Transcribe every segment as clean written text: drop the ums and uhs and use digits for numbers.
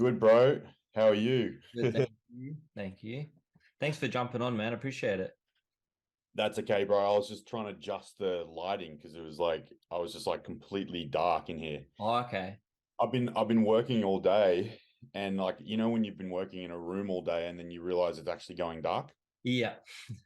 good, bro. How are you? Good, thank you. Thank you. Thanks for jumping on, man. Appreciate it. That's okay, bro. I was just trying to adjust the lighting because it was like I was just like completely dark in here. Oh, okay. I've been working all day, and like when you've been working in a room all day and then you realize it's actually going dark. Yeah.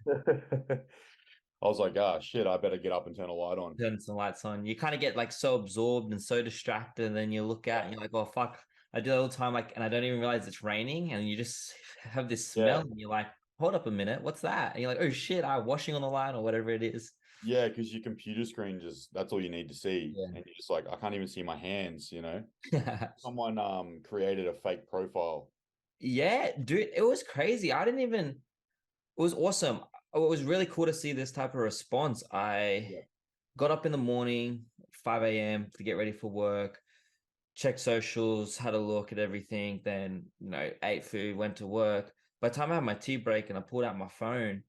I was like, ah, shit, I better get up and turn a light on. Turn some lights on. You kind of get like so absorbed and so distracted, and then you look out and you're like, oh fuck. I do it all the time, like, and I don't even realize it's raining, and you just have this smell, Yeah. and you're like, hold up a minute, what's that? And you're like, oh shit, I'm washing on the line or whatever it is. Yeah, because your computer screen that's all you need to see. Yeah. And you're just like, I can't even see my hands. Someone created a fake profile. Yeah, dude, it was crazy. It was awesome. It was really cool to see this type of response. I Yeah. got up in the morning, 5 a.m. to get ready for work, checked socials, had a look at everything, then, ate food, went to work. By the time I had my tea break and I pulled out my phone,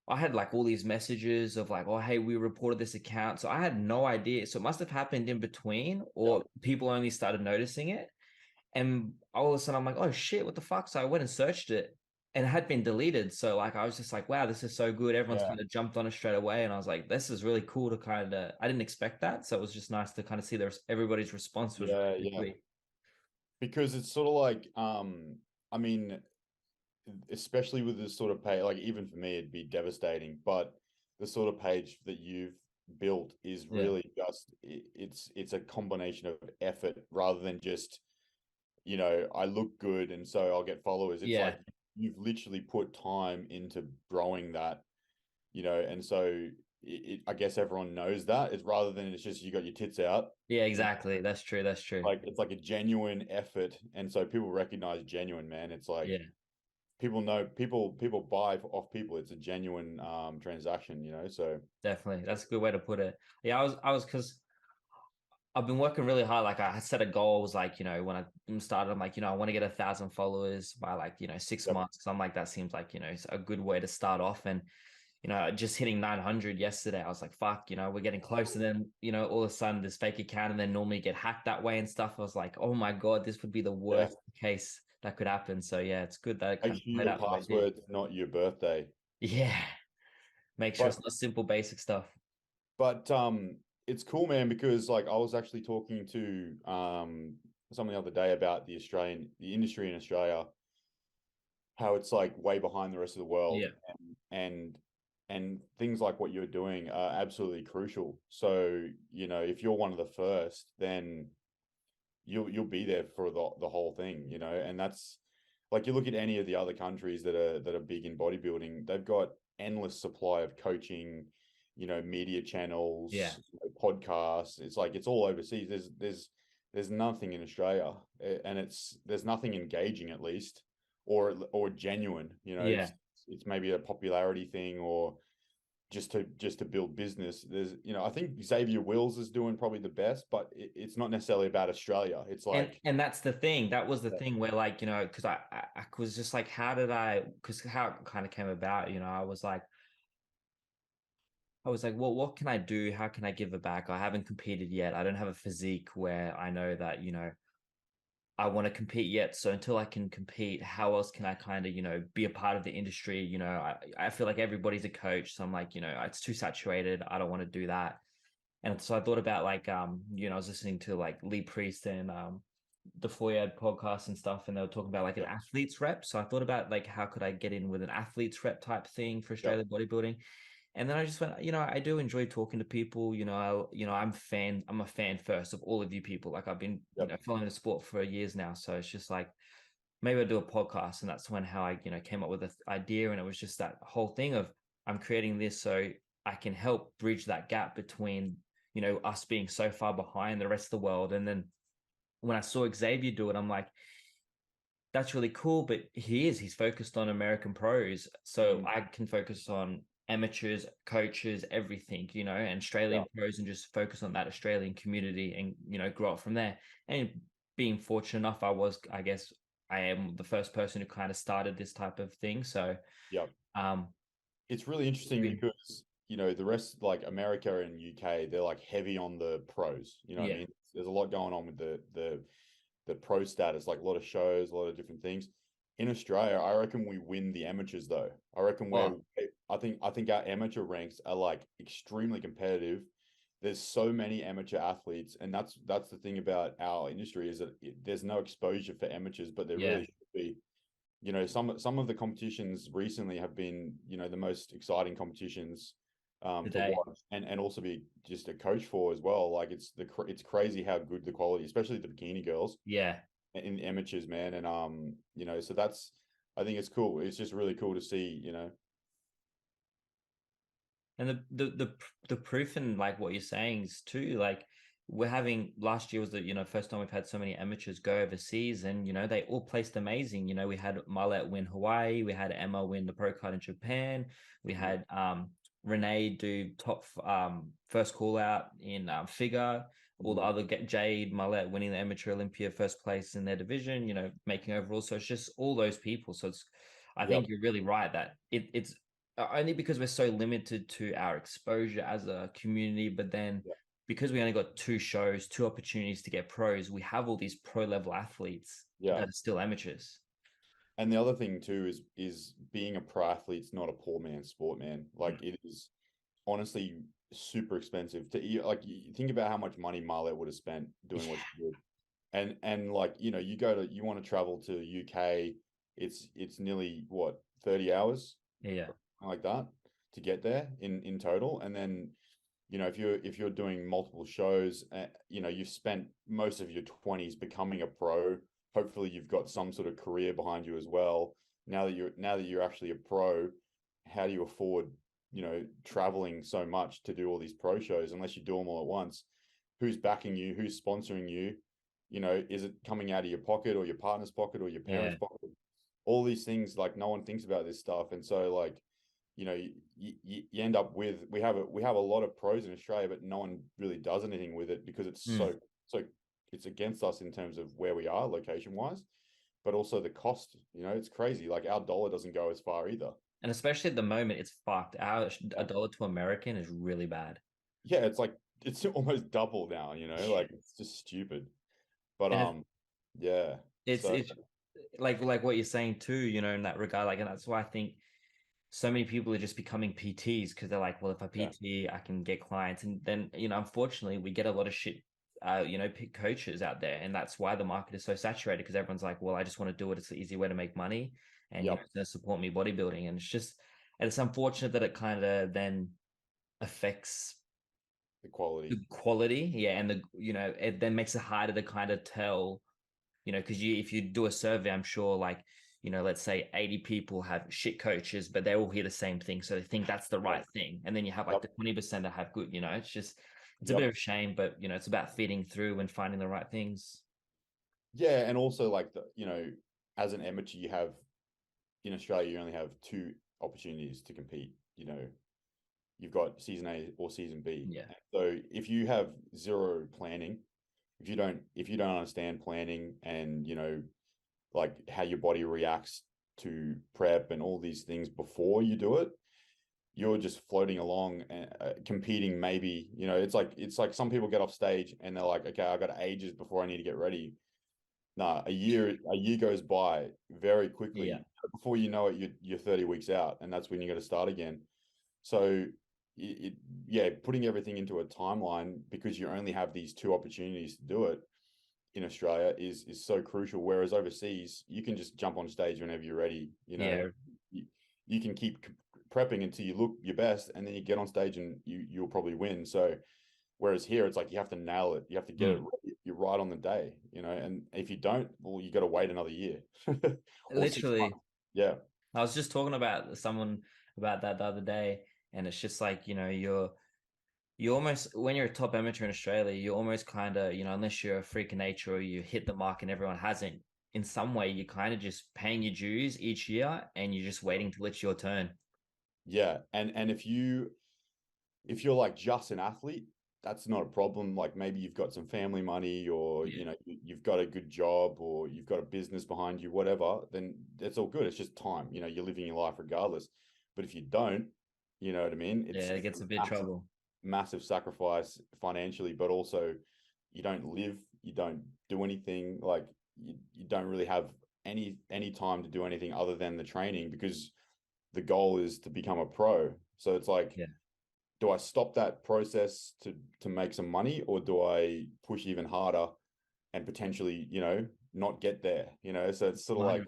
I had like all these messages of like, oh, hey, we reported this account. So I had no idea. So it must have happened in between, Yep. or people only started noticing it. And all of a sudden I'm like, oh shit, what the fuck? So I went and searched it and it had been deleted. So like I was just like, wow, this is so good. Everyone's Yeah. kind of jumped on it straight away. And I was like, this is really cool to I didn't expect that. So it was just nice to kind of see everybody's response was Yeah, really yeah. quick. Because it's sort of like, I mean, especially with this sort of page, like even for me, it'd be devastating. But the sort of page that you've built is Yeah. really just it's a combination of effort rather than just, I look good and so I'll get followers. It's Yeah. like you've literally put time into growing that, and so I guess everyone knows that. It's rather than it's just you got your tits out. Yeah, exactly. That's true. That's true. Like it's like a genuine effort, and so people recognize genuine, man. It's like Yeah, people know people buy off people. It's a genuine transaction. So definitely. That's a good way to put it. Yeah, I was because I've been working really hard. Like I set a goal, was like, when I started, I'm like, I want to get 1,000 followers by like, 6 yep. months. Cause I'm like, that seems like, it's a good way to start off. And, just hitting 900 yesterday, I was like, fuck, we're getting close. And then, all of a sudden this fake account and then normally get hacked that way and stuff. I was like, oh my God, this would be the Yeah. worst case that could happen. So yeah, it's good that it Make kind of sure played your out the way it did. password's not your birthday. Yeah. Make sure But it's not simple, basic stuff. but it's cool, man, because like I was actually talking to someone the other day about the industry in Australia, how it's like way behind the rest of the world, Yeah. and and things like what you're doing are absolutely crucial. So, if you're one of the first, then you'll be there for the whole thing. And that's like you look at any of the other countries that are big in bodybuilding, they've got endless supply of coaching, media channels, Yeah. podcasts. It's like it's all overseas. There's nothing in Australia, and there's nothing engaging, at least, or genuine. Yeah. It's maybe a popularity thing, or just to build business. I think Xavier Wills is doing probably the best, but it's not necessarily about Australia. It's like, And that's the thing. That was the thing where, like, because I was just like, because how it kind of came about, I was like, well, what can I do? How can I give it back? I haven't competed yet. I don't have a physique where I know that, I want to compete yet. So until I can compete, how else can I kind of, be a part of the industry? I feel like everybody's a coach. So I'm like, it's too saturated. I don't want to do that. And so I thought about like, I was listening to like Lee Priest and the Foyad podcast and stuff, and they were talking about like an athlete's rep. So I thought about like, how could I get in with an athlete's rep type thing for Australian bodybuilding? And then I just went, I do enjoy talking to people. I'm a fan first of all of you people. Like I've been, following the sport for years now. So it's just like, maybe I'll do a podcast. And that's when how I, came up with the idea. And it was just that whole thing of I'm creating this so I can help bridge that gap between, us being so far behind the rest of the world. And then when I saw Xavier do it, I'm like, that's really cool, but he's focused on American pros. So I can focus on amateurs, coaches, everything, and Australian pros, and just focus on that Australian community and, grow up from there. And being fortunate enough, I guess I am the first person who kind of started this type of thing. So, yeah, um, it's really interesting because, the rest, like America and UK, they're like heavy on the pros. You know what I yeah, mean? There's a lot going on with the the pro status, like a lot of shows, a lot of different things. In Australia, I reckon we win the amateurs though. I reckon Oh, I think our amateur ranks are like extremely competitive. There's so many amateur athletes, and that's the thing about our industry is that there's no exposure for amateurs, but there yeah. really should be. You know, some of the competitions recently have been, you know, the most exciting competitions to Today. watch and also be just a coach for as well. Like it's crazy how good the quality, especially the bikini girls Yeah. in amateurs, man. And you know, so that's I think it's cool. It's just really cool to see, you know. And the proof in like what you're saying is too, like we're having last year was the, first time we've had so many amateurs go overseas, and they all placed amazing. We had Marlette win Hawaii, we had Emma win the pro card in Japan, we had Renee do top first call out in figure, all the other Jade, Marlette winning the amateur Olympia first place in their division, making overall. So it's just all those people. So it's I Yep. think you're really right that it's only because we're so limited to our exposure as a community, but then Yep. because we only got two shows, two opportunities to get pros, we have all these pro level athletes Yeah. that are still amateurs. And the other thing too is being a pro athlete's not a poor man's sport, man. Like it is honestly super expensive to like you think about how much money Marlette would have spent doing what she did. And like, you know, you want to travel to UK, it's nearly what, 30 hours, Yeah. like that to get there in total. And then, you know, if you're doing multiple shows, you know, you've spent most of your 20s becoming a pro. Hopefully you've got some sort of career behind you as well. Now that you're actually a pro, how do you afford, you know, traveling so much to do all these pro shows unless you do them all at once? Who's backing you? Who's sponsoring you? You know, is it coming out of your pocket or your partner's pocket or your Yeah. parents' pocket? All these things, like no one thinks about this stuff. And so like, you know, you end up with we have a lot of pros in Australia, but no one really does anything with it because it's Mm. so it's against us in terms of where we are location wise, but also the cost. You know, it's crazy. Like our dollar doesn't go as far either. And especially at the moment, it's fucked. A dollar to American is really bad. Yeah, it's like it's almost double now. You know, like it's just stupid. But And yeah. So it's like what you're saying too, in that regard. Like, and that's why I think so many people are just becoming PTs because they're like, well, if I yeah, PT, I can get clients. And then, unfortunately, we get a lot of shit, pick coaches out there. And that's why the market is so saturated because everyone's like, well, I just want to do it. It's the easy way to make money. And, yep, it's going to support me bodybuilding. And it's unfortunate that it kind of then affects the quality. the quality. Yeah. And it then makes it harder to kind of tell, because if you do a survey, I'm sure like, let's say 80 people have shit coaches, but they all hear the same thing. So they think that's the Yeah, right thing. And then you have like yep, the 20% that have good, it's a bit yep. of a shame, but it's about feeding through and finding the right things. Yeah, and also like you know, as an amateur, you have in Australia, you only have two opportunities to compete. You know, you've got season A or season B. Yeah. So if you have zero planning, if you don't understand planning and you know like how your body reacts to prep and all these things before you do it, you're just floating along and competing. Maybe you know it's like some people get off stage and they're like, okay, I got ages before I need to get ready. No, a year goes by very Yeah. quickly. Before you know it, you're 30 weeks out, and that's when you got to start again. So yeah, putting everything into a timeline because you only have these two opportunities to do it in Australia is so crucial. Whereas overseas, you can just jump on stage whenever you're ready. You know, Yeah. you can keep prepping until you look your best, and then you get on stage and you'll probably win. So whereas here, it's like you have to nail it. You have to get it Mm. right. You're right on the day, you know. And if you don't, well, you got to wait another year or 6 months. Literally, Yeah, I was just talking about someone about that the other day, and it's just like, you almost when you're a top amateur in Australia, you almost kind of, unless you're a freak of nature or you hit the mark and everyone hasn't, in some way, you're kind of just paying your dues each year and you're just waiting till it's your turn. yeah. And if you're like just an athlete, that's not a problem. Like maybe you've got some family money, or Yeah. you know you've got a good job, or you've got a business behind you, whatever. Then that's all good. It's just time. You know, you're living your life regardless. But if you don't, you know what I mean. Yeah, it It's gets a a bit trouble. massive sacrifice financially, but also you don't live, you don't do anything, like you don't really have any time to do anything other than the training, because the goal is to become a pro. So it's like, Yeah. do I stop that process to make some money, or do I push even harder and potentially, not get there, So it's sort of like,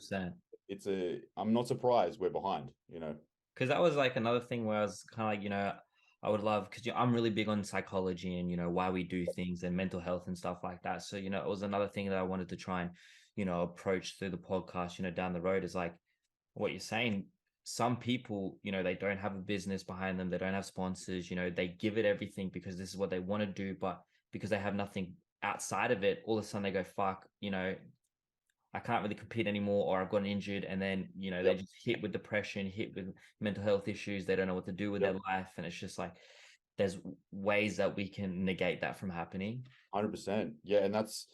100%. I'm not surprised we're behind, Because that was like another thing where I was kind of like, I would love, because I'm really big on psychology and why we do things and mental health and stuff like that. So it was another thing that I wanted to try and approach through the podcast, down the road, is like what you're saying. Some people, they don't have a business behind them, they don't have sponsors, they give it everything because this is what they want to do, but because they have nothing outside of it, all of a sudden they go, fuck, I can't really compete anymore, or I've gotten injured, and then they just hit with depression, hit with mental health issues. They don't know what to do with their life, and it's just like there's ways that we can negate that from happening. 100%. Yeah, and that's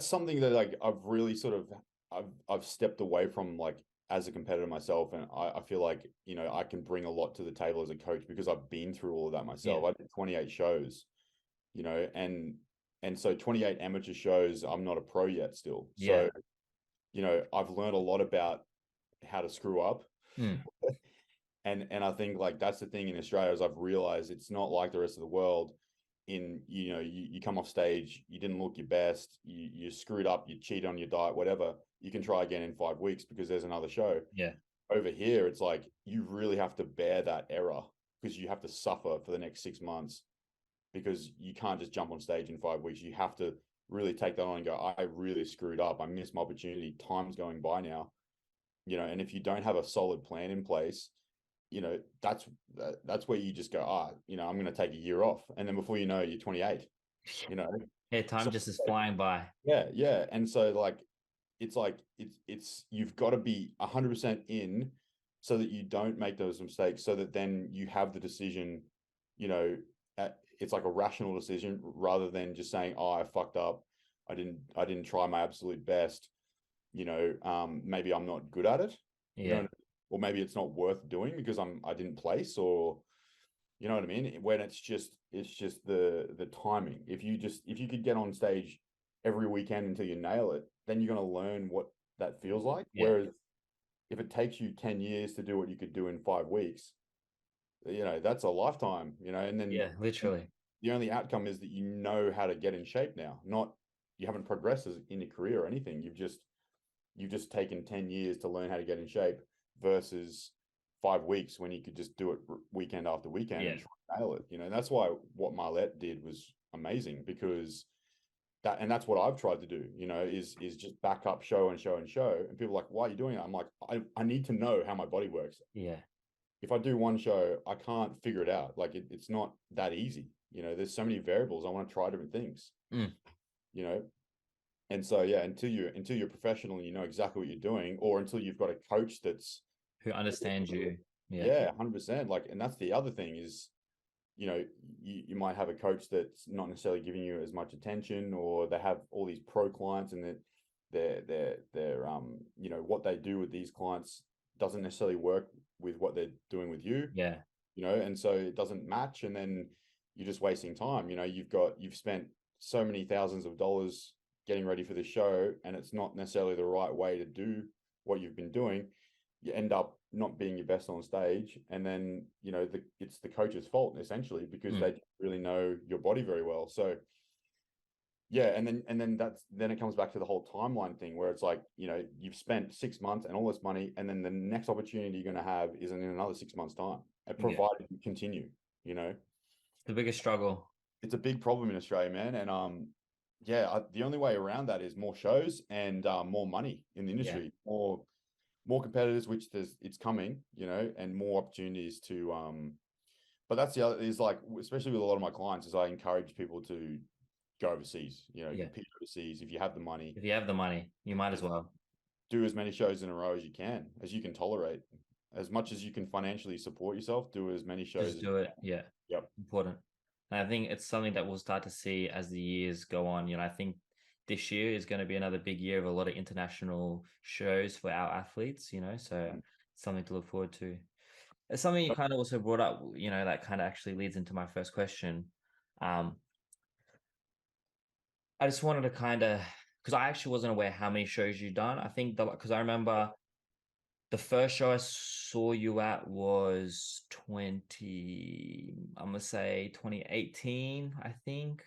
something that, like, I've really sort of I've stepped away from, like, as a competitor myself, and I feel like I can bring a lot to the table as a coach because I've been through all of that myself. I did 28 shows, and so 28 amateur shows. I'm not a pro yet still. So, I've learned a lot about how to screw up. And I think, like, that's the thing in Australia, is I've realized it's not like the rest of the world. You come off stage, you didn't look your best, you screwed up, you cheated on your diet, whatever, you can try again in 5 weeks because there's another show. Over here, it's like you really have to bear that error, because you have to suffer for the next 6 months, because you can't just jump on stage in 5 weeks. You have to really take that on and go, I really screwed up, I missed my opportunity, time's going by now. And if you don't have a solid plan in place, that's where you just go, I'm going to take a year off, and then before you know, you're 28. Time just is flying by. Yeah. And so, like, it's you've got to be 100% in, so that you don't make those mistakes, so that then you have the decision, it's like a rational decision, rather than just saying, I fucked up, I didn't try my absolute best, maybe I'm not good at it, or maybe it's not worth doing because I didn't place, or you know what I mean? When it's just the timing. If you could get on stage every weekend until you nail it, then you're going to learn what that feels like. Whereas if it takes you 10 years to do what you could do in 5 weeks, that's a lifetime, and then literally the only outcome is that you know how to get in shape now, not, you haven't progressed in your career or anything. You've just taken 10 years to learn how to get in shape, versus 5 weeks when you could just do it weekend after weekend and try to nail it. That's why what Marlette did was amazing, because that's what I've tried to do, is just back up show and show and show. And people are like, why are you doing that? I'm like, I need to know how my body works. If I do one show, I can't figure it out. Like, it's not that easy. There's so many variables. I want to try different things, and so, until you're professional and you know exactly what you're doing, or until you've got a coach who understands you. 100%. Like, and that's the other thing is, you might have a coach that's not necessarily giving you as much attention, or they have all these pro clients, and they're what they do with these clients doesn't necessarily work with what they're doing with you. And so it doesn't match, and then you're just wasting time. You've spent so many thousands of dollars getting ready for the show, and it's not necessarily the right way to do what you've been doing. You end up not being your best on stage, and then it's the coach's fault essentially, because they don't really know your body very well. So and then it comes back to the whole timeline thing, where it's like, you've spent 6 months and all this money, and then the next opportunity you're going to have is in another 6 months time, provided you continue. The biggest struggle. It's a big problem in Australia, man. And the only way around that is more shows and more money in the industry, more competitors, which it's coming, and more opportunities to but that's the other, is like, especially with a lot of my clients, is I encourage people to go overseas, compete overseas. If you have the money, you might as well do as many shows in a row as you can tolerate, as much as you can financially support yourself. Do as many shows. Just do it. Important. And I think it's something that we'll start to see as the years go on. I think this year is going to be another big year of a lot of international shows for our athletes, so something to look forward to. It's something you kind of also brought up, that kind of actually leads into my first question. I just wanted to kind of, because I actually wasn't aware how many shows you've done. I think because I remember the first show I saw you at was I'm gonna say 2018, I think.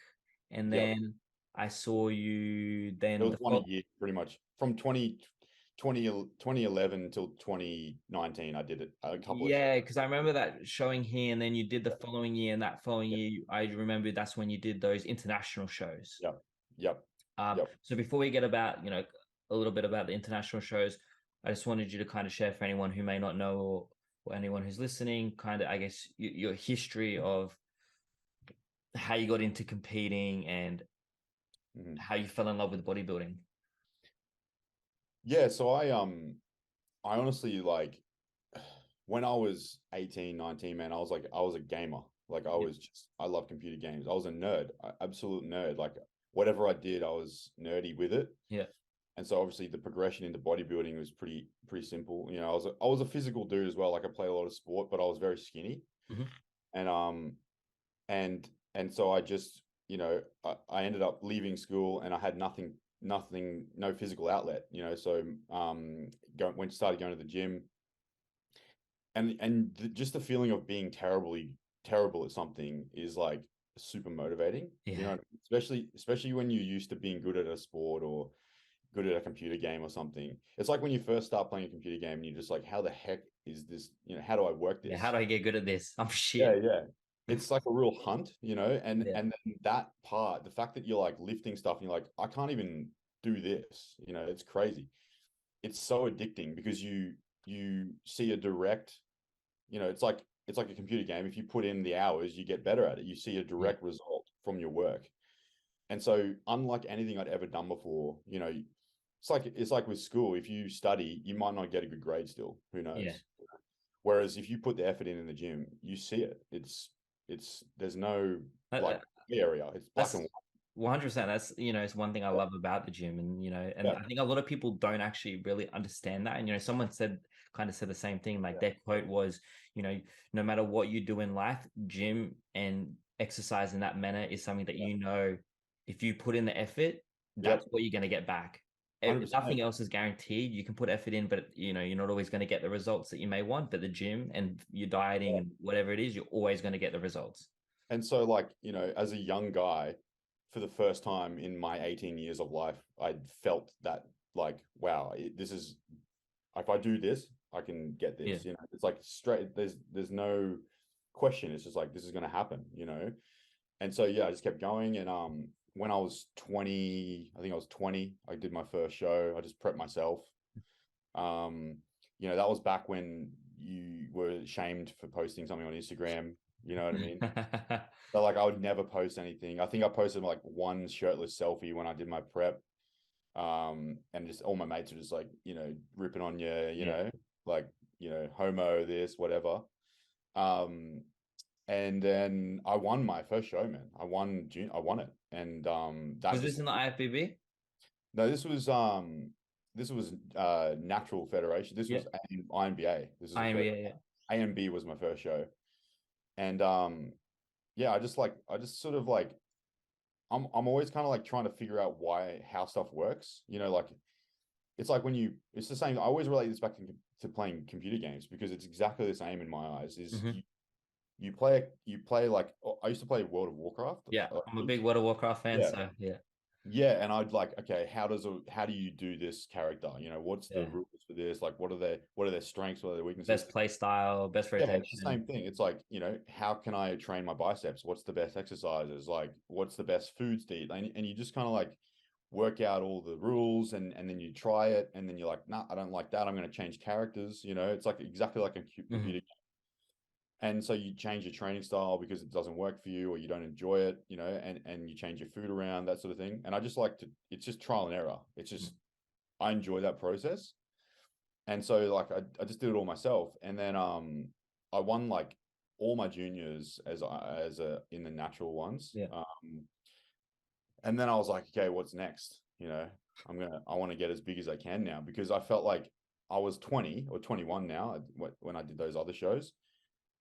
And Yep. then I saw you It then was one a year, pretty much from 2011 until 2019. I did it a couple of shows. yeah, because I remember that showing here, and then you did the following year, and that following year, I remember that's when you did those international shows. Yep. Yep. Yep. So before we get about, a little bit about the international shows, I just wanted you to kind of share for anyone who may not know, or anyone who's listening, kind of, I guess, your history of how you got into competing and how you fell in love with bodybuilding. Yeah, so I honestly, like, when I was 18, 19, man, I was a gamer. Like, I love computer games. I was a nerd, absolute nerd. Like, whatever I did, I was nerdy with it. Yeah. And so obviously the progression into bodybuilding was pretty simple. You know, I was a physical dude as well. Like, I played a lot of sport, but I was very skinny. And and so I just, I ended up leaving school, and I had nothing, no physical outlet, so started going to the gym, and just the feeling of being terrible at something is like super motivating. Yeah. Especially when you're used to being good at a sport or good at a computer game or something. It's like when you first start playing a computer game and you're just like, how the heck is this? How do I work this? Yeah. How do I get good at this? I'm Yeah, shit. yeah. It's like a real hunt, and Yeah. and then that part, the fact that you're like lifting stuff and you're like, I can't even do this, it's crazy. It's so addicting because you see a direct, it's like a computer game. If you put in the hours, you get better at it. You see a direct result from your work. And so, unlike anything I'd ever done before, it's like with school. If you study, you might not get a good grade still. Who knows? Yeah. Whereas if you put the effort in the gym, you see it. There's no like area. It's black and white. 100%. That's, it's one thing I love about the gym. And, I think a lot of people don't actually really understand that. And, someone kind of said the same thing. Like, their quote was, no matter what you do in life, gym and exercise in that manner is something that, if you put in the effort, that's what you're going to get back. 100%. Nothing else is guaranteed. You can put effort in, but you're not always going to get the results that you may want. But the gym and your dieting and whatever it is, you're always going to get the results. And so, like, as a young guy, for the first time in my 18 years of life, I felt that, like, wow, this is, if I do this, I can get this. It's like straight. There's no question. It's just like, this is going to happen. And so, yeah, I just kept going. And when I was 20, I think I was 20, I did my first show. I just prepped myself. That was back when you were shamed for posting something on Instagram. You know what I mean? So, like, I would never post anything. I think I posted like one shirtless selfie when I did my prep. And just all my mates were just like, ripping on you, like, homo, this, whatever. And then I won my first show, man. I won it. And that was this in the IFBB? No, this was Natural Federation. This was INBA. This is INBA, AMB was my first show. And I just sort of like, I'm always kind of like trying to figure out how stuff works. Like, it's like it's the same. I always relate this back to playing computer games, because it's exactly the same in my eyes. Is you play like, I used to play World of Warcraft. Yeah, I'm a big World of Warcraft fan. Yeah. So yeah. Yeah, and I'd like, okay, how do you do this character? What's the rules for this? Like, what are their strengths? What are their weaknesses? Best play style, best rotation. Yeah, it's the same thing. It's like, how can I train my biceps? What's the best exercises? Like, what's the best foods to eat? And you just kind of like work out all the rules, and then you try it, and then you're like, nah, I don't like that. I'm going to change characters. It's like exactly like a computer game. And so you change your training style because it doesn't work for you, or you don't enjoy it, and you change your food around, that sort of thing. And I just like it's just trial and error. It's just, I enjoy that process. And so, like, I just did it all myself. And then I won like all my juniors in the natural ones. Yeah. And then I was like, okay, what's next? I want to get as big as I can now, because I felt like I was 20 or 21 now when I did those other shows.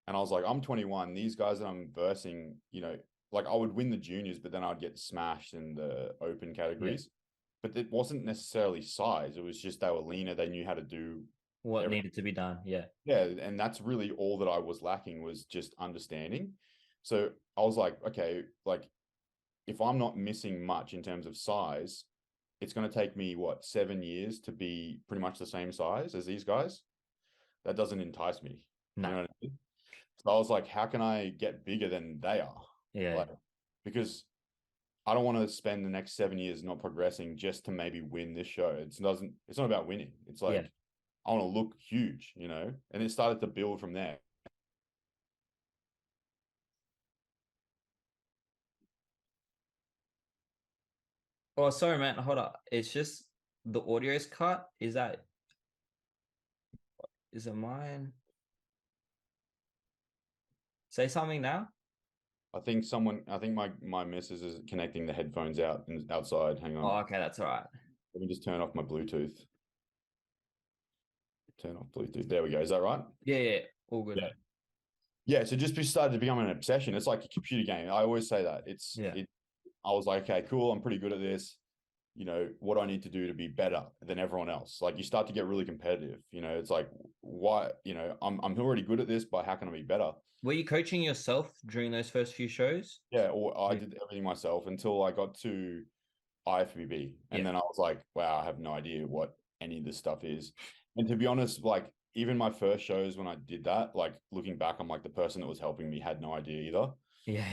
And I was like, I'm 21. These guys that I'm versing, like I would win the juniors, but then I'd get smashed in the open categories. But it wasn't necessarily size. It was just they were leaner. They knew how to do what needed to be done. Yeah. Yeah. And that's really all that I was lacking, was just understanding. So I was like, okay, like if I'm not missing much in terms of size, it's going to take me, what, 7 years to be pretty much the same size as these guys. That doesn't entice me. No. You know what I mean? So I was like, how can I get bigger than they are? Yeah. Like, because I don't want to spend the next 7 years not progressing just to maybe win this show. It's not about winning. It's like, I want to look huge, you know? And it started to build from there. Oh, sorry, man. Hold up. It's just the audio is cut. Is it mine? Say something now. I think my missus is connecting the headphones outside. Hang on. Oh, okay, that's all right. Let me just turn off my Bluetooth. Turn off Bluetooth. There we go. Is that right? Yeah. All good. Yeah. So just started to become an obsession. It's like a computer game. I always say that. I was like, okay, cool. I'm pretty good at this. You know, what I need to do to be better than everyone else. Like, you start to get really competitive. You know, it's like, why, you know, I'm already good at this, but how can I be better? Were you coaching yourself during those first few shows? Yeah, or I did everything myself until I got to IFBB. And then I was like, wow, I have no idea what any of this stuff is. And to be honest, like, even my first shows when I did that, like, looking back, I'm like, the person that was helping me had no idea either. Yeah.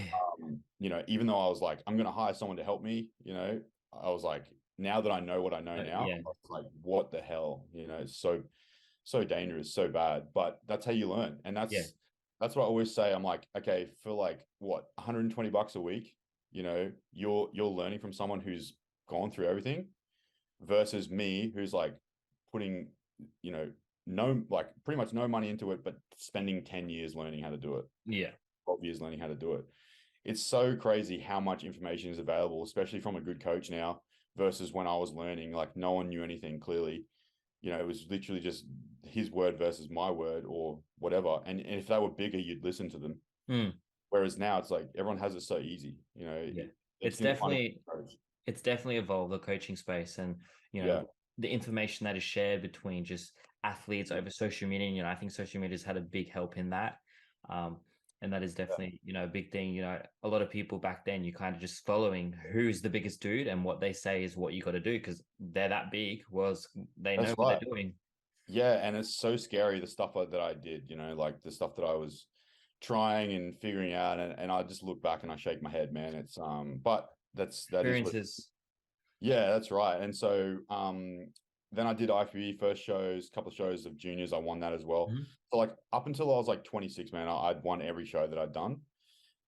You know, even though I was like, I'm going to hire someone to help me, you know, I was like, now that I know what I know now, I was like, what the hell? You know, it's so dangerous, so bad. But that's how you learn. And that's what I always say. I'm like, okay, for like, what, $120 a week, you know, you're learning from someone who's gone through everything versus me, who's like putting, you know, pretty much no money into it, but spending 10 years learning how to do it. Yeah. 12 years learning how to do it. It's so crazy how much information is available, especially from a good coach now, versus when I was learning. Like, no one knew anything clearly. You know, it was literally just his word versus my word or whatever. And if they were bigger, you'd listen to them. Whereas now it's like everyone has it so easy. You know, it's definitely evolved, the coaching space, and you know the information that is shared between just athletes over social media. You know, I think social media has had a big help in that. And that is definitely, you know, a big thing. You know, a lot of people back then, you kind of just following who's the biggest dude and what they say is what you got to do because they're that big. They know what they're doing. Yeah, and it's so scary, the stuff that I did, you know, like the stuff that I was trying and figuring out, and I just look back and I shake my head, man. It's but that experiences. That's right. And so then I did IFBB first shows, couple of shows of juniors. I won that as well. So like up until I was like 26, man, I'd won every show that I'd done.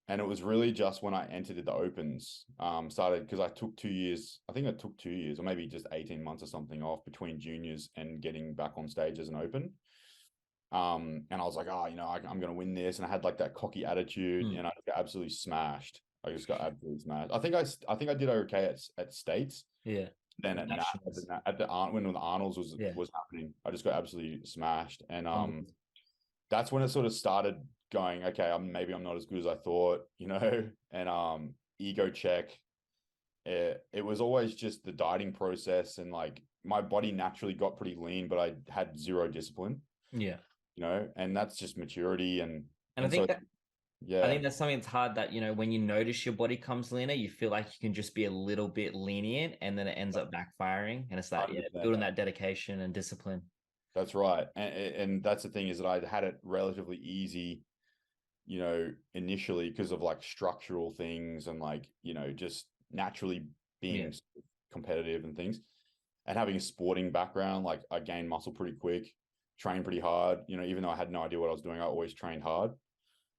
And it was really just when I entered the opens, started, because I took 2 years. I think I took 2 years or maybe just 18 months or something off between juniors and getting back on stage as an open. And I was like, oh, you know, I'm going to win this. And I had like that cocky attitude and I got absolutely smashed. I just got absolutely smashed. I think I did okay at states. Yeah. Then when the Arnold's was happening, I just got absolutely smashed. And that's when it sort of started going, okay, maybe I'm not as good as I thought, you know. And ego check. It was always just the dieting process, and like my body naturally got pretty lean, but I had zero discipline. Yeah. You know, and that's just maturity and I think I think that's something that's hard, that, you know, when you notice your body comes leaner, you feel like you can just be a little bit lenient and then it ends up backfiring. And it's that, building that dedication and discipline. That's right. And that's the thing, is that I had it relatively easy, you know, initially because of like structural things and like, you know, just naturally being competitive and things, and having a sporting background. Like I gained muscle pretty quick, trained pretty hard, you know, even though I had no idea what I was doing, I always trained hard.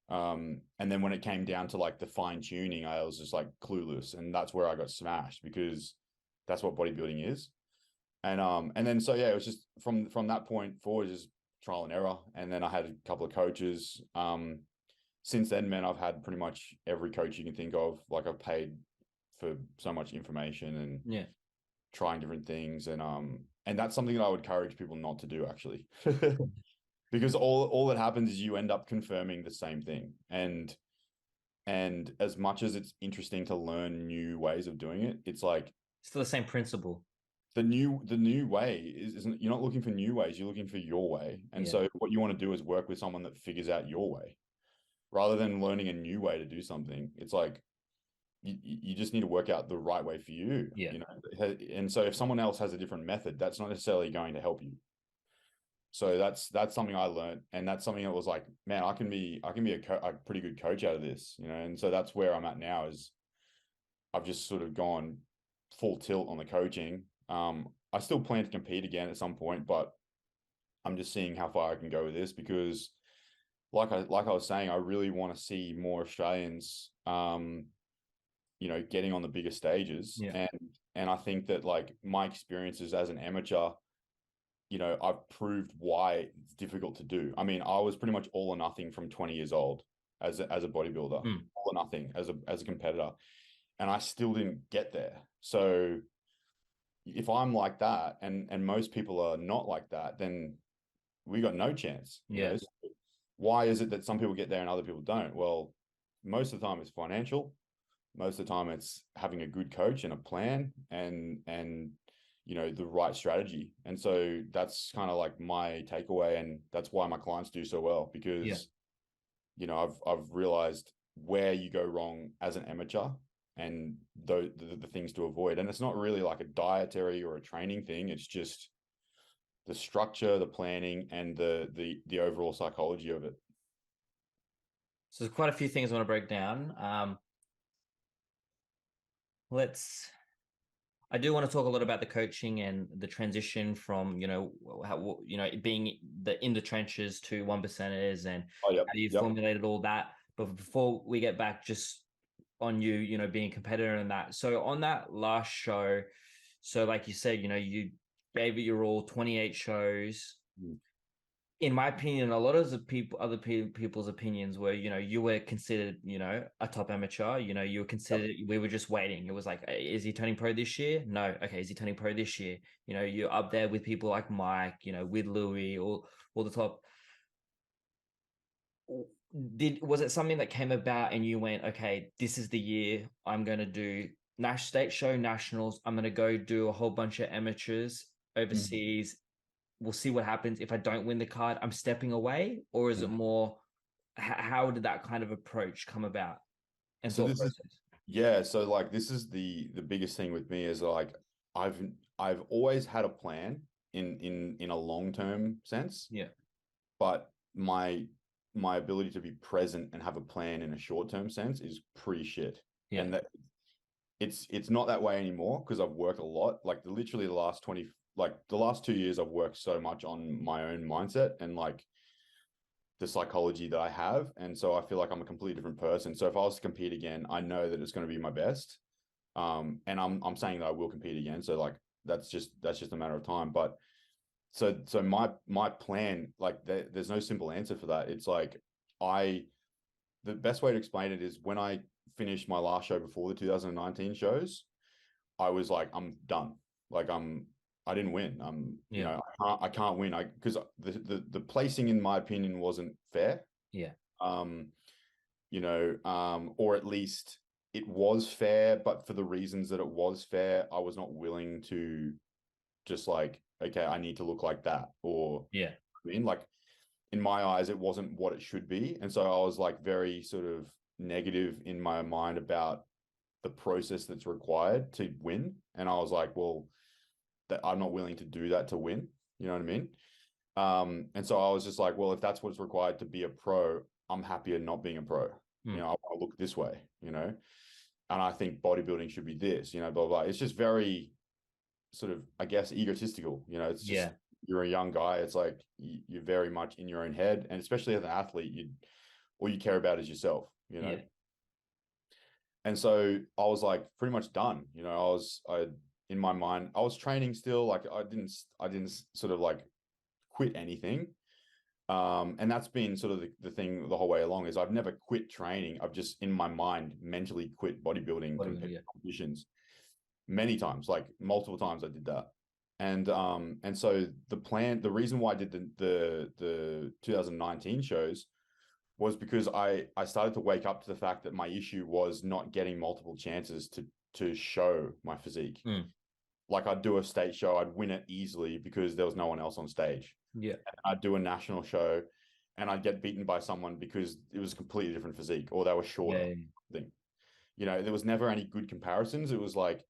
And then when it came down to like the fine tuning, I was just like clueless, and that's where I got smashed, because that's what bodybuilding is. And then so it was just from that point forward, just trial and error. And then I had a couple of coaches. Since then, man, I've had pretty much every coach you can think of. Like, I've paid for so much information and trying different things, and that's something that I would encourage people not to do, actually. Because all that happens is you end up confirming the same thing. And And as much as it's interesting to learn new ways of doing it, it's like Still the same principle. the new way isn't, you're not looking for new ways, you're looking for your way. And so what you want to do is work with someone that figures out your way rather than learning a new way to do something. It's like you just need to work out the right way for you. You know, and so if someone else has a different method, that's not necessarily going to help you. So that's something I learned, and that's something that was like, man, I can be a pretty good coach out of this, you know. And so that's where I'm at now. Is I've just sort of gone full tilt on the coaching. I still plan to compete again at some point, but I'm just seeing how far I can go with this because, like I was saying, I really want to see more Australians, you know, getting on the bigger stages, and I think that like my experiences as an amateur, you know, I've proved why it's difficult to do. I mean, I was pretty much all or nothing from 20 years old as a bodybuilder, all or nothing as a competitor, and I still didn't get there. So if I'm like that, and most people are not like that, then we got no chance. You know? So why is it that some people get there and other people don't? Well, most of the time it's financial. Most of the time it's having a good coach and a plan and you know, the right strategy. And so that's kind of like my takeaway, and that's why my clients do so well, because you know, I've realized where you go wrong as an amateur and the things to avoid. And it's not really like a dietary or a training thing. It's just the structure, the planning, and the overall psychology of it. So there's quite a few things I want to break down. I do want to talk a lot about the coaching and the transition from, you know, how, you know, being in the trenches to 1%ers and how you formulated all that. But before we get back just on you know, being a competitor and that. So on that last show, so like you said, you know, you gave it your all, 28 shows. In my opinion, a lot of the other people's opinions were, you know, you were considered, you know, a top amateur. You know, you were considered. We were just waiting. It was like, is he turning pro this year? No. Okay, is he turning pro this year? You know, you're up there with people like Mike. You know, with Louis, all the top. Was it something that came about and you went, okay, this is the year I'm going to do state show, nationals. I'm going to go do a whole bunch of amateurs overseas. We'll see what happens. If I don't win the card, I'm stepping away? Or is it more, how did that kind of approach come about? And so this is, so like, this is the biggest thing with me is like, I've always had a plan in a long-term sense. But my ability to be present and have a plan in a short-term sense is pretty shit. And that it's not that way anymore because I've worked a lot. Like literally the last 2 years, I've worked so much on my own mindset and like the psychology that I have. And so I feel like I'm a completely different person. So if I was to compete again, I know that it's going to be my best. And I'm saying that I will compete again. So like, that's just a matter of time. But so my plan, like there's no simple answer for that. It's like, the best way to explain it is when I finished my last show before the 2019 shows, I was like, I'm done. Like I didn't win. You know, I can't win. Because the placing, in my opinion, wasn't fair. You know, or at least it was fair, but for the reasons that it was fair, I was not willing to just like, okay, I need to look like that. Or I mean, like in my eyes, it wasn't what it should be. And so I was like very sort of negative in my mind about the process that's required to win. And I was like, well, that I'm not willing to do that to win. You know what I mean? And so I was just like, well, if that's what's required to be a pro, I'm happier not being a pro. You know, I want to look this way, you know, and I think bodybuilding should be this, you know, blah, blah. It's just very sort of, I guess, egotistical, you know, it's just, you're a young guy. It's like, you're very much in your own head. And especially as an athlete, all you care about is yourself, you know? And so I was like pretty much done, you know, in my mind, I was training still. Like I didn't sort of like quit anything. And that's been sort of the thing the whole way along is I've never quit training. I've just in my mind mentally quit bodybuilding competitions many times, like multiple times I did that. And so the reason why I did the 2019 shows was because I started to wake up to the fact that my issue was not getting multiple chances to show my physique. Like I'd do a state show, I'd win it easily because there was no one else on stage. Yeah. And I'd do a national show and I'd get beaten by someone because it was a completely different physique or they were shorter. Thing. You know, there was never any good comparisons. It was like,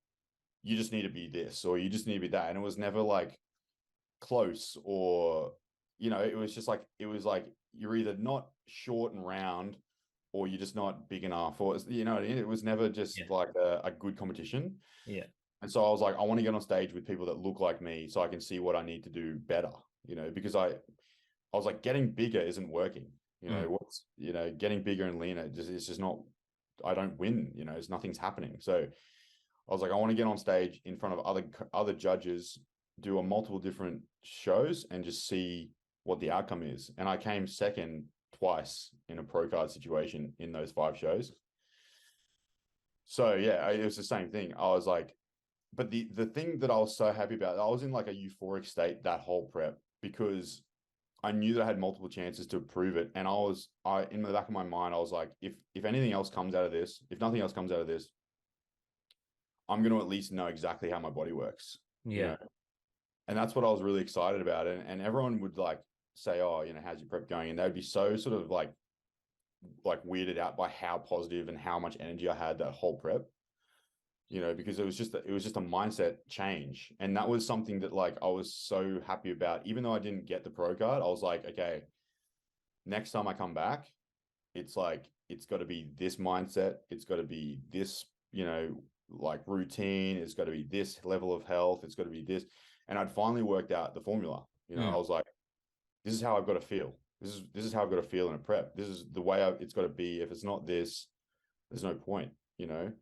you just need to be this or you just need to be that. And it was never like close or, you know, it was just like, it was like, you're either not short and round or you're just not big enough or, you know, it was never just like a good competition. Yeah. And so I was like, I want to get on stage with people that look like me so I can see what I need to do better, you know, because I was like, getting bigger isn't working, you know, what's, you know, getting bigger and leaner, it's just not, I don't win, you know, it's nothing's happening. So I was like, I want to get on stage in front of other judges, do a multiple different shows and just see what the outcome is. And I came second twice in a pro card situation in those 5 shows. So yeah, it was the same thing. I was like, but the thing that I was so happy about, I was in like a euphoric state that whole prep because I knew that I had multiple chances to prove it. And I in the back of my mind, I was like, if anything else comes out of this, if nothing else comes out of this, I'm going to at least know exactly how my body works. Yeah. You know? And that's what I was really excited about. And everyone would like say, oh, you know, how's your prep going? And they'd be so sort of like weirded out by how positive and how much energy I had that whole prep, you know, because it was just a mindset change. And that was something that like, I was so happy about, even though I didn't get the pro card, I was like, okay, next time I come back, it's like, it's got to be this mindset. It's got to be this, you know, like routine. It's got to be this level of health. It's got to be this. And I'd finally worked out the formula, you know, I was like, this is how I've got to feel. This is how I've got to feel in a prep. This is the way it's got to be. If it's not this, there's no point, you know?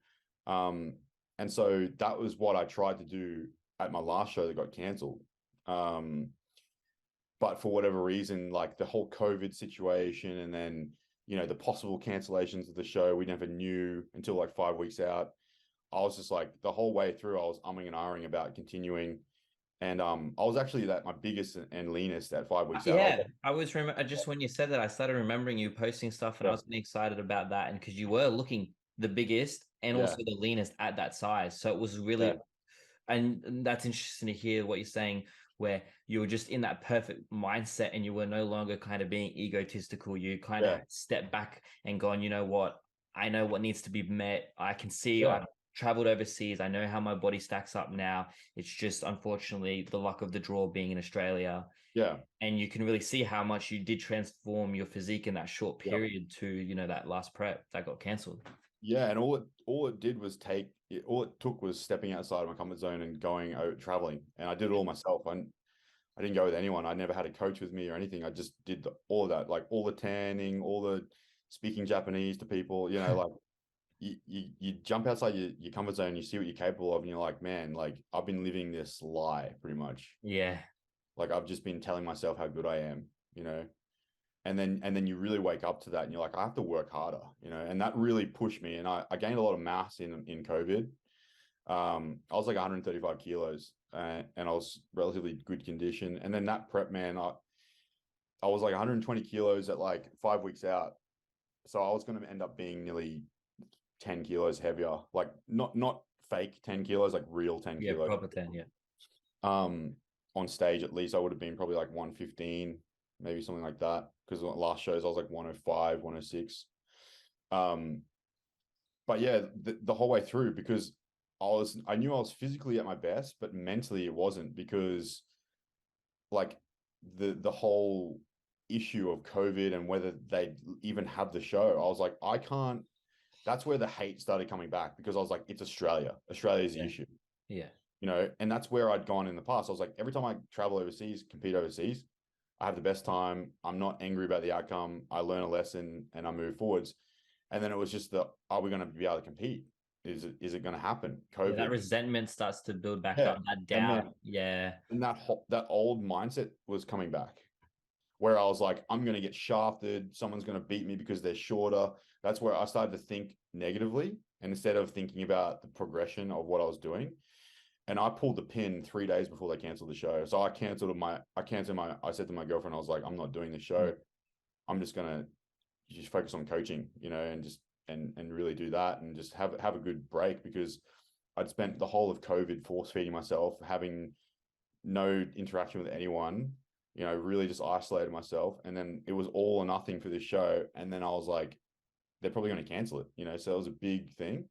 And so that was what I tried to do at my last show that got canceled. But for whatever reason, like the whole COVID situation and then, you know, the possible cancellations of the show, we never knew until like 5 weeks out. I was just like, the whole way through, I was umming and ahhing about continuing. And I was actually my biggest and leanest at 5 weeks out. Yeah, I was just when you said that, I started remembering you posting stuff, and I was getting excited about that, and because you were looking the biggest and also the leanest at that size, so it was really, and that's interesting to hear what you're saying, where you were just in that perfect mindset, and you were no longer kind of being egotistical. You kind of stepped back and gone, you know what, I know what needs to be met. I can see. I've traveled overseas. I know how my body stacks up now. It's just unfortunately the luck of the draw being in Australia. Yeah. And you can really see how much you did transform your physique in that short period to, you know, that last prep that got cancelled. Yeah. And all it did was all it took was stepping outside of my comfort zone and going out traveling. And I did it all myself. I didn't go with anyone. I never had a coach with me or anything. I just did all of that, like all the tanning, all the speaking Japanese to people, you know, like you jump outside your comfort zone, you see what you're capable of, and you're like, man, like I've been living this lie pretty much. Yeah. Like I've just been telling myself how good I am, you know, and then you really wake up to that and you're like, I have to work harder, you know, and that really pushed me. And I gained a lot of mass in COVID. I was like 135 kilos and I was relatively good condition. And then that prep, man, I was like 120 kilos at like 5 weeks out. So I was going to end up being nearly 10 kilos heavier, like not fake 10 kilos, like real 10 kilos. Yeah, proper 10, yeah. On stage, at least I would have been probably like 115, maybe something like that. Because last shows I was like 105, 106. But yeah, the whole way through, because I knew I was physically at my best, but mentally it wasn't, because like the whole issue of COVID and whether they even have the show, I was like, I can't. That's where the hate started coming back, because I was like, it's Australia. Australia is the issue. Yeah. You know, and that's where I'd gone in the past. I was like, every time I travel overseas, compete overseas, I have the best time. I'm not angry about the outcome. I learn a lesson and I move forwards. And then it was just are we going to be able to compete? Is it going to happen? COVID. That resentment starts to build back up. That doubt. And that old mindset was coming back, where I was like, I'm going to get shafted. Someone's going to beat me because they're shorter. That's where I started to think negatively, and instead of thinking about the progression of what I was doing. And I pulled the pin 3 days before they canceled the show. So I said to my girlfriend, I was like, I'm not doing the show. I'm just going to you just focus on coaching, you know, and just and really do that and just have a good break, because I'd spent the whole of COVID force feeding myself, having no interaction with anyone, you know, really just isolated myself. And then it was all or nothing for this show. And then I was like, they're probably going to cancel it, you know? So it was a big thing.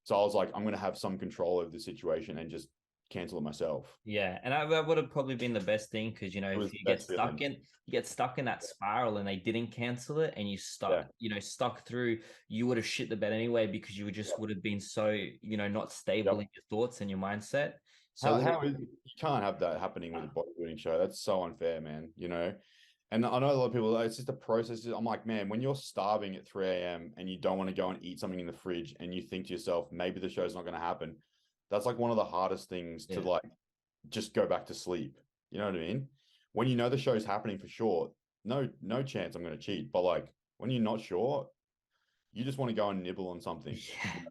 So I was like, I'm going to have some control over the situation and just cancel it myself. Yeah, and that would have probably been the best thing, because you know, if you get stuck in that spiral and they didn't cancel it and you stuck through, you would have shit the bed anyway, because you would have been so, you know, not stable in your thoughts and your mindset. So you can't have that happening with a bodybuilding show. That's so unfair, man, you know? And I know a lot of people, it's just a process. I'm like, man, when you're starving at 3 a.m. and you don't want to go and eat something in the fridge and you think to yourself, maybe the show's not going to happen. That's like one of the hardest things to like just go back to sleep. You know what I mean? When you know the show's happening for sure, no chance I'm going to cheat. But like when you're not sure, you just want to go and nibble on something. Yeah.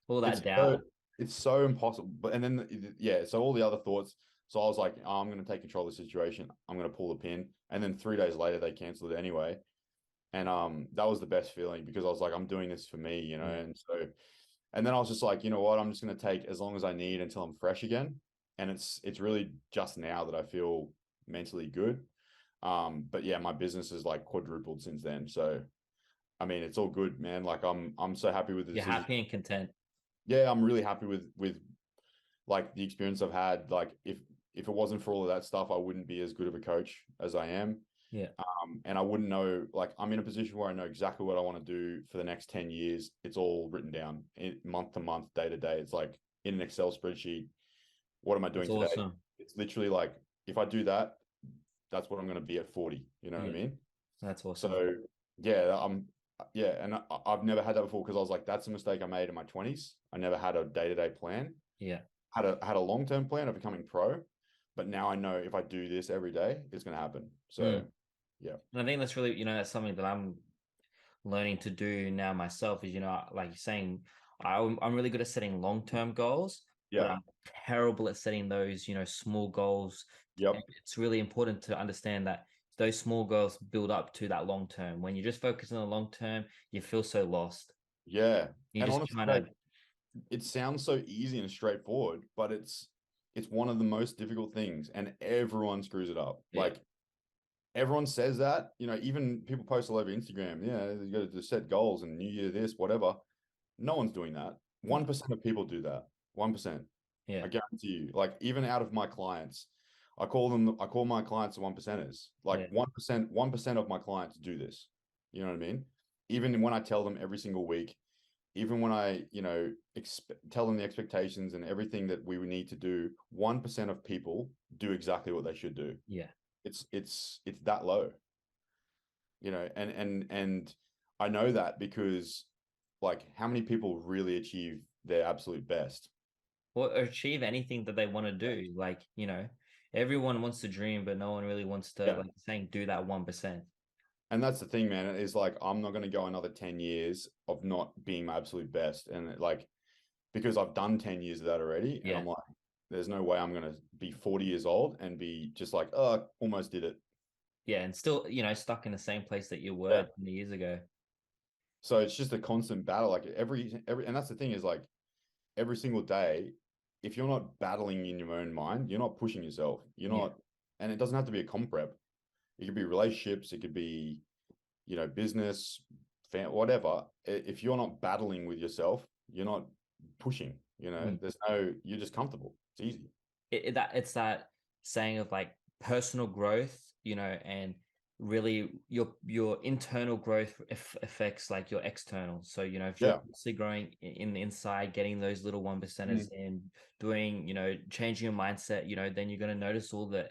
All that doubt. It's so impossible. But and then so all the other thoughts. So I was like, oh, I'm going to take control of the situation. I'm going to pull the pin. And then 3 days later, they canceled it anyway. And that was the best feeling, because I was like, I'm doing this for me, you know. And then I was just like, you know what, I'm just going to take as long as I need until I'm fresh again. And it's really just now that I feel mentally good. But yeah, my business has like quadrupled since then. So I mean, it's all good, man. Like I'm so happy with this. You're happy and content. Yeah, I'm really happy with like the experience I've had. Like if it wasn't for all of that stuff, I wouldn't be as good of a coach as I am. Yeah. And I wouldn't know, like, I'm in a position where I know exactly what I want to do for the next 10 years. It's all written down month to month, day to day. It's like in an Excel spreadsheet. What am I doing today? Awesome. It's literally like, if I do that, that's what I'm going to be at 40. You know what I mean? That's awesome. So yeah, and I've never had that before, because I was like, that's a mistake I made in my 20s. I never had a day-to-day plan. Yeah. Had a long-term plan of becoming pro, but now I know if I do this every day, it's going to happen. So yeah. And I think that's really, you know, that's something that I'm learning to do now myself, is, you know, like you're saying, I'm really good at setting long-term goals, but I'm terrible at setting those, you know, small goals. Yep. And it's really important to understand that those small goals build up to that long term. When you just focus on the long term, you feel so lost. Yeah. You and just honestly, it sounds so easy and straightforward, but it's one of the most difficult things, and everyone screws it up. Yeah. Like everyone says that, you know, even people post all over Instagram, you got to set goals and New Year this, whatever. No one's doing that. 1% of people do that. 1%. Yeah. I guarantee you. Like even out of my clients, I call my clients the 1%ers. Like 1% of my clients do this. You know what I mean? Even when I tell them every single week, even when I, you know, tell them the expectations and everything that we need to do, 1% of people do exactly what they should do. Yeah. It's that low, you know, and I know that because like how many people really achieve their absolute best or achieve anything that they want to do? Like, you know, everyone wants to dream, but no one really wants to like saying do that 1%. And that's the thing, man. Is like, I'm not going to go another 10 years of not being my absolute best. And like, because I've done 10 years of that already. And I'm like, there's no way I'm going to be 40 years old and be just like, oh, almost did it. Yeah. And still, you know, stuck in the same place that you were 20 years ago. So it's just a constant battle. Like and that's the thing, is like every single day, if you're not battling in your own mind, you're not pushing yourself. You're not, and it doesn't have to be a comp rep. It could be relationships. It could be, you know, business, whatever. If you're not battling with yourself, you're not pushing, you know, you're just comfortable. It's easy. It's that saying of like personal growth, you know, and really your internal growth affects like your external. So, you know, if you're constantly growing in the inside, getting those little 1%ers and doing, you know, changing your mindset, you know, then you're going to notice all the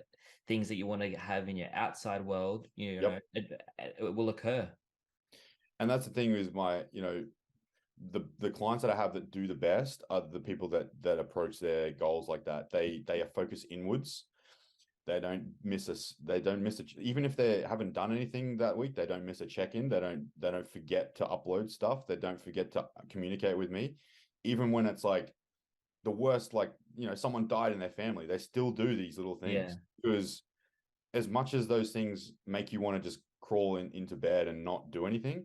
things that you want to have in your outside world, you know, it will occur. And that's the thing with my, you know, the clients that I have that do the best are the people that approach their goals like that. They are focused inwards. They don't miss even if they haven't done anything that week, they don't miss a check-in. They don't forget to upload stuff. They don't forget to communicate with me. Even when it's like the worst, like, you know, someone died in their family, they still do these little things because as much as those things make you want to just crawl into bed and not do anything,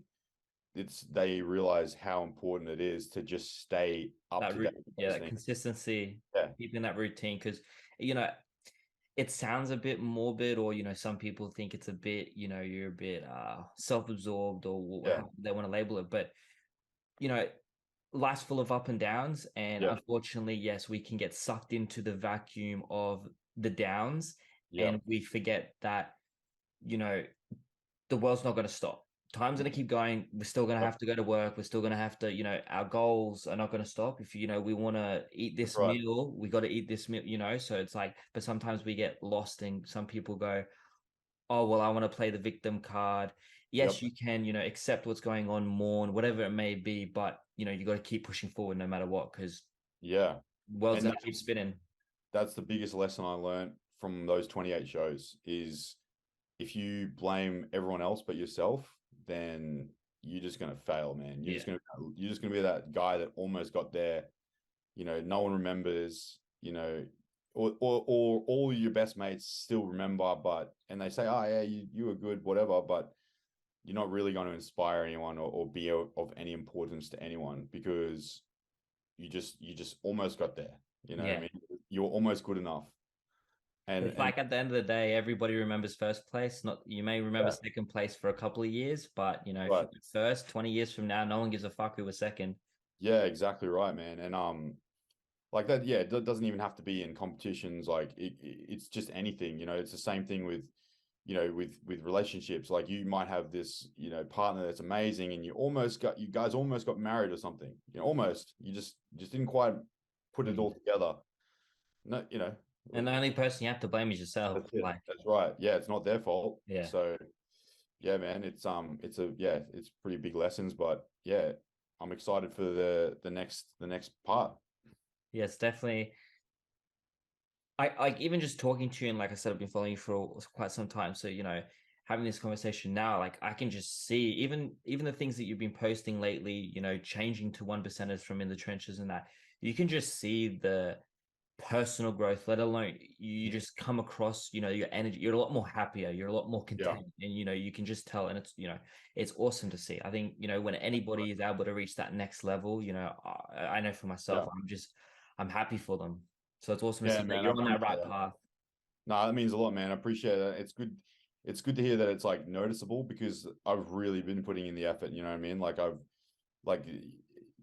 they realize how important it is to just stay up to date with those that things. consistency, Yeah. keeping that routine. Because, it sounds a bit morbid, or some people think it's a bit, you're a bit self-absorbed, or how they want to label it. But life's full of up and downs, and unfortunately, yes, we can get sucked into the vacuum of the downs, and we forget that the world's not going to stop. Time's going to keep going. We're still going to have to go to work. We're still going to have to, our goals are not going to stop. If, we want to eat this meal, we got to eat this meal, so it's like, but sometimes we get lost, and some people go, oh, well, I want to play the victim card. Yes, you can, accept what's going on, mourn, whatever it may be, but you got to keep pushing forward no matter what, because world's going to keep spinning. That's the biggest lesson I learned from those 28 shows is if you blame everyone else but yourself, then you're just going to fail, man. You're just going to be that guy that almost got there. No one remembers, or all your best mates still remember, and they say, oh yeah, you were good, whatever, but you're not really going to inspire anyone or be of any importance to anyone because you just almost got there. What I mean? You're almost good enough. And it's like at the end of the day, everybody remembers first place. Not you may remember second place for a couple of years, but if you're first, 20 years from now, no one gives a fuck who was second. Yeah, exactly right, man. And like that, it doesn't even have to be in competitions. Like it's just anything. It's the same thing with with relationships. Like you might have this partner that's amazing, and you guys almost got married or something. Almost. You just didn't quite put it all together. No, And the only person you have to blame is yourself. That's right. Yeah, it's not their fault. Yeah. So, yeah, man, it's pretty big lessons, but yeah, I'm excited for the next part. Yeah, it's definitely. I even just talking to you, and like I said, I've been following you for quite some time. So having this conversation now, like I can just see even the things that you've been posting lately. Changing to 1%ers from in the trenches, and that you can just see the personal growth, let alone you just come across your energy, you're a lot more happier, you're a lot more content, and you can just tell, and it's awesome to see. I think when anybody is able to reach that next level, I know for myself, I'm happy for them. So it's awesome to see that you're on that right path. No, that means a lot, man. I appreciate it. It's good to hear that it's like noticeable, because I've really been putting in the effort. You know what I mean? Like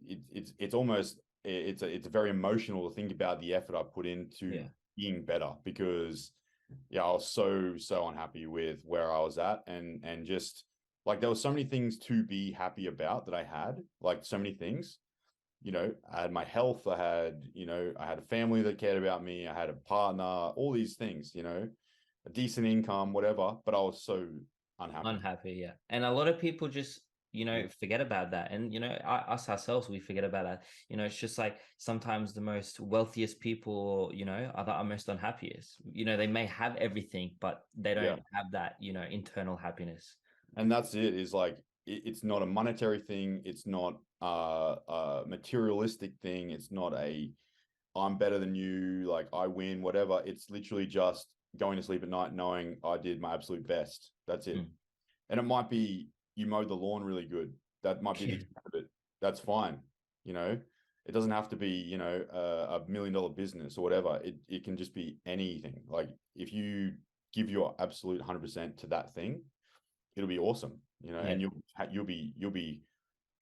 it's almost it's very emotional to think about the effort I put into being better, because I was so unhappy with where I was at, and just like there were so many things to be happy about that I had, like so many things. I had my health, I had a family that cared about me, I had a partner, all these things, a decent income, whatever, but I was so unhappy. And a lot of people just forget about that, and us ourselves, we forget about that. It's just like sometimes the most wealthiest people are the most unhappiest. They may have everything, but they don't have that internal happiness. And that's it, is like it's not a monetary thing, it's not a materialistic thing, it's not I'm better than you, like I win, whatever. It's literally just going to sleep at night knowing I did my absolute best. That's it. And it might be you mowed the lawn really good. That might be the extent of it. That's fine. It doesn't have to be, a $1 million business or whatever. It can just be anything. Like if you give your absolute 100% to that thing, it'll be awesome, and you'll be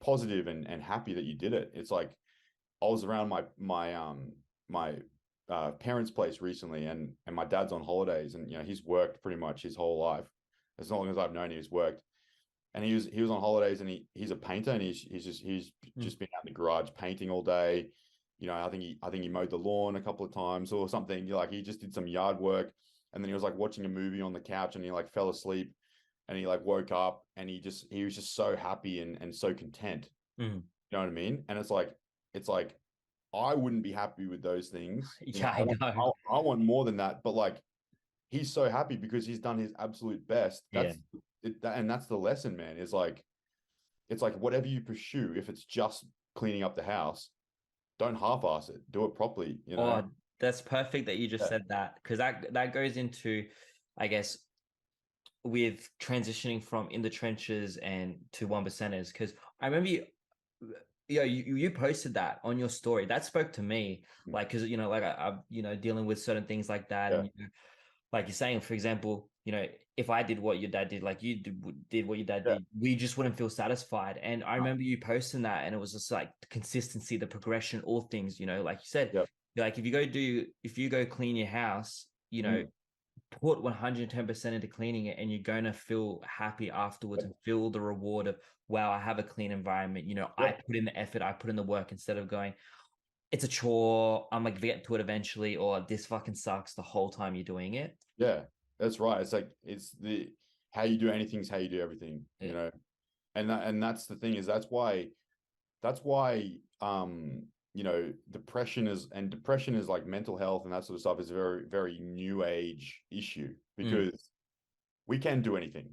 positive and happy that you did it. It's like I was around my parents' place recently, and my dad's on holidays, and he's worked pretty much his whole life. As long as I've known he's worked. And he was on holidays, and he's a painter, and he's just been out in the garage painting all day. I think he mowed the lawn a couple of times or something. Like he just did some yard work, and then he was like watching a movie on the couch, and he like fell asleep, and he like woke up, and he was just so happy and so content. You know what I mean? And it's like I wouldn't be happy with those things. I know. I want more than that, but like he's so happy because he's done his absolute best. And that's the lesson, man. It's like whatever you pursue, if it's just cleaning up the house, don't half-ass it. Do it properly. Oh, that's perfect that you just said that, because that goes into, I guess, with transitioning from in the trenches and to 1%ers? Because I remember you posted that on your story. That spoke to me, like, because like I'm dealing with certain things like that, Yeah. and like you're saying, for example, if I did what your dad did, like you did what your dad Yeah. did, we just wouldn't feel satisfied. And I remember you posting that, and it was just like the consistency, the progression, all things, like you said, Yeah. like if you go clean your house, put 110% into cleaning it, and you're going to feel happy afterwards and feel the reward of, wow, I have a clean environment. I put in the effort, I put in the work, instead of going, it's a chore, I'm like get to it eventually, or this fucking sucks the whole time you're doing it. Yeah, that's right. It's like, it's the how you do anything is how you do everything, and that's the thing, is that's why depression is like mental health and that sort of stuff is a very, very new age issue, because we can do anything.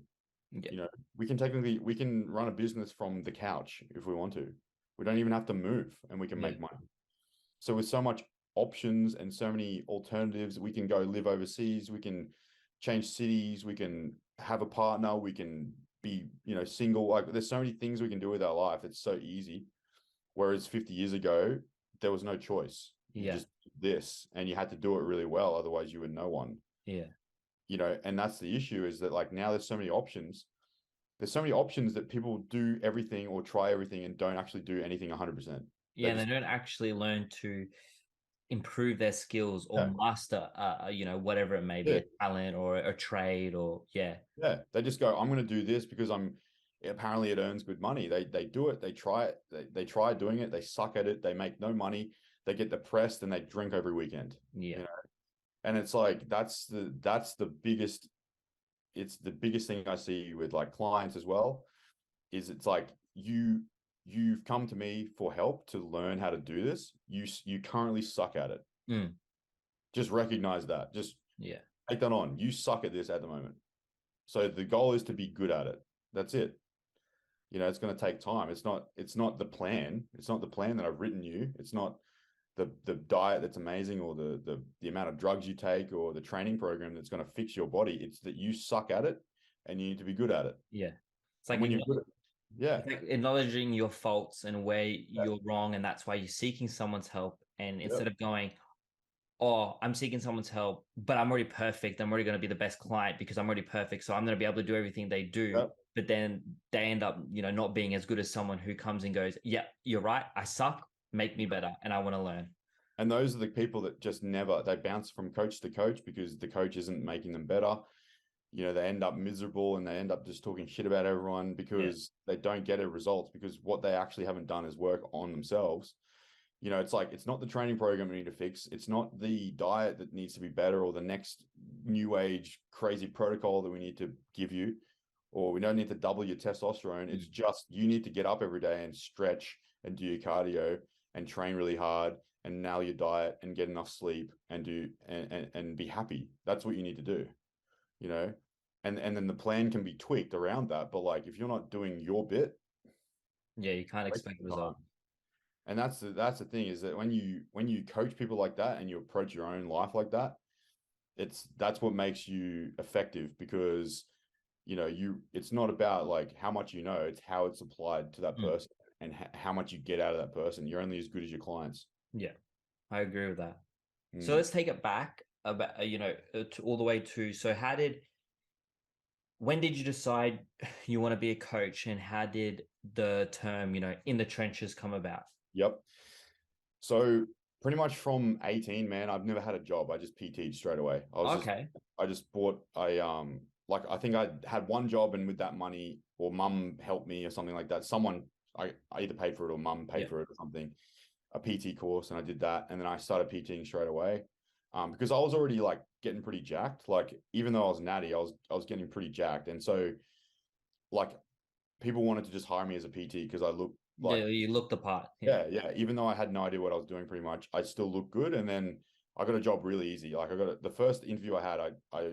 We can run a business from the couch if we want to. We don't even have to move, and we can make money. So with so much options and so many alternatives, we can go live overseas, we can change cities, we can have a partner, we can be single. Like, there's so many things we can do with our life. It's so easy. Whereas 50 years ago, there was no choice. You just did this, and you had to do it really well, otherwise you were no one. And that's the issue, is that like now there's so many options. There's so many options that people do everything or try everything and don't actually do anything 100%. And they don't actually learn to improve their skills or master, whatever it may be, a talent or a trade, or they just go, I'm going to do this because apparently it earns good money. They do it, they try it, they try doing it, they suck at it, they make no money, they get depressed, and they drink every weekend. And it's like, that's the biggest, it's the biggest thing I see with like clients as well, is it's like, you've come to me for help to learn how to do this. You currently suck at it. Just recognize that. Just take that on. You suck at this at the moment. So the goal is to be good at it. That's it. It's going to take time. It's not the plan. It's not the plan that I've written you. It's not the diet that's amazing, or the amount of drugs you take, or the training program that's going to fix your body. It's that you suck at it, and you need to be good at it. It's like, when you're good at it's like acknowledging your faults and where you're wrong, and that's why you're seeking someone's help. And instead of going, oh, I'm seeking someone's help, but I'm already perfect, I'm already going to be the best client because I'm already perfect, so I'm going to be able to do everything they do. But then they end up not being as good as someone who comes and goes, yeah, you're right, I suck, make me better, and I want to learn. And those are the people that just they bounce from coach to coach because the coach isn't making them better. They end up miserable, and they end up just talking shit about everyone because they don't get a result, because what they actually haven't done is work on themselves. It's like, it's not the training program we need to fix. It's not the diet that needs to be better, or the next new age crazy protocol that we need to give you, or we don't need to double your testosterone. It's just, you need to get up every day and stretch and do your cardio and train really hard and nail your diet and get enough sleep and be happy. That's what you need to do, and then the plan can be tweaked around that. But like, if you're not doing your bit, you can't expect results. And that's the thing, is that when you coach people like that and you approach your own life like that, that's what makes you effective, because it's not about like how much it's how it's applied to that person and how much you get out of that person. You're only as good as your clients. I agree with that. So let's take it back about all the way to, so when did you decide you want to be a coach, and how did the term in the trenches come about? So pretty much from 18, man, I've never had a job. I just PT'd straight away. I just bought I think I had one job, and with that money, or mum helped me or something like that. I either paid for it or mum paid for it or something, a PT course, and I did that. And then I started PTing straight away. Because I was already like getting pretty jacked. Like, even though I was natty, I was getting pretty jacked. And so like, people wanted to just hire me as a PT because I looked like, you looked the part. Even though I had no idea what I was doing, pretty much, I still looked good. And then I got a job really easy. Like, the first interview I had, I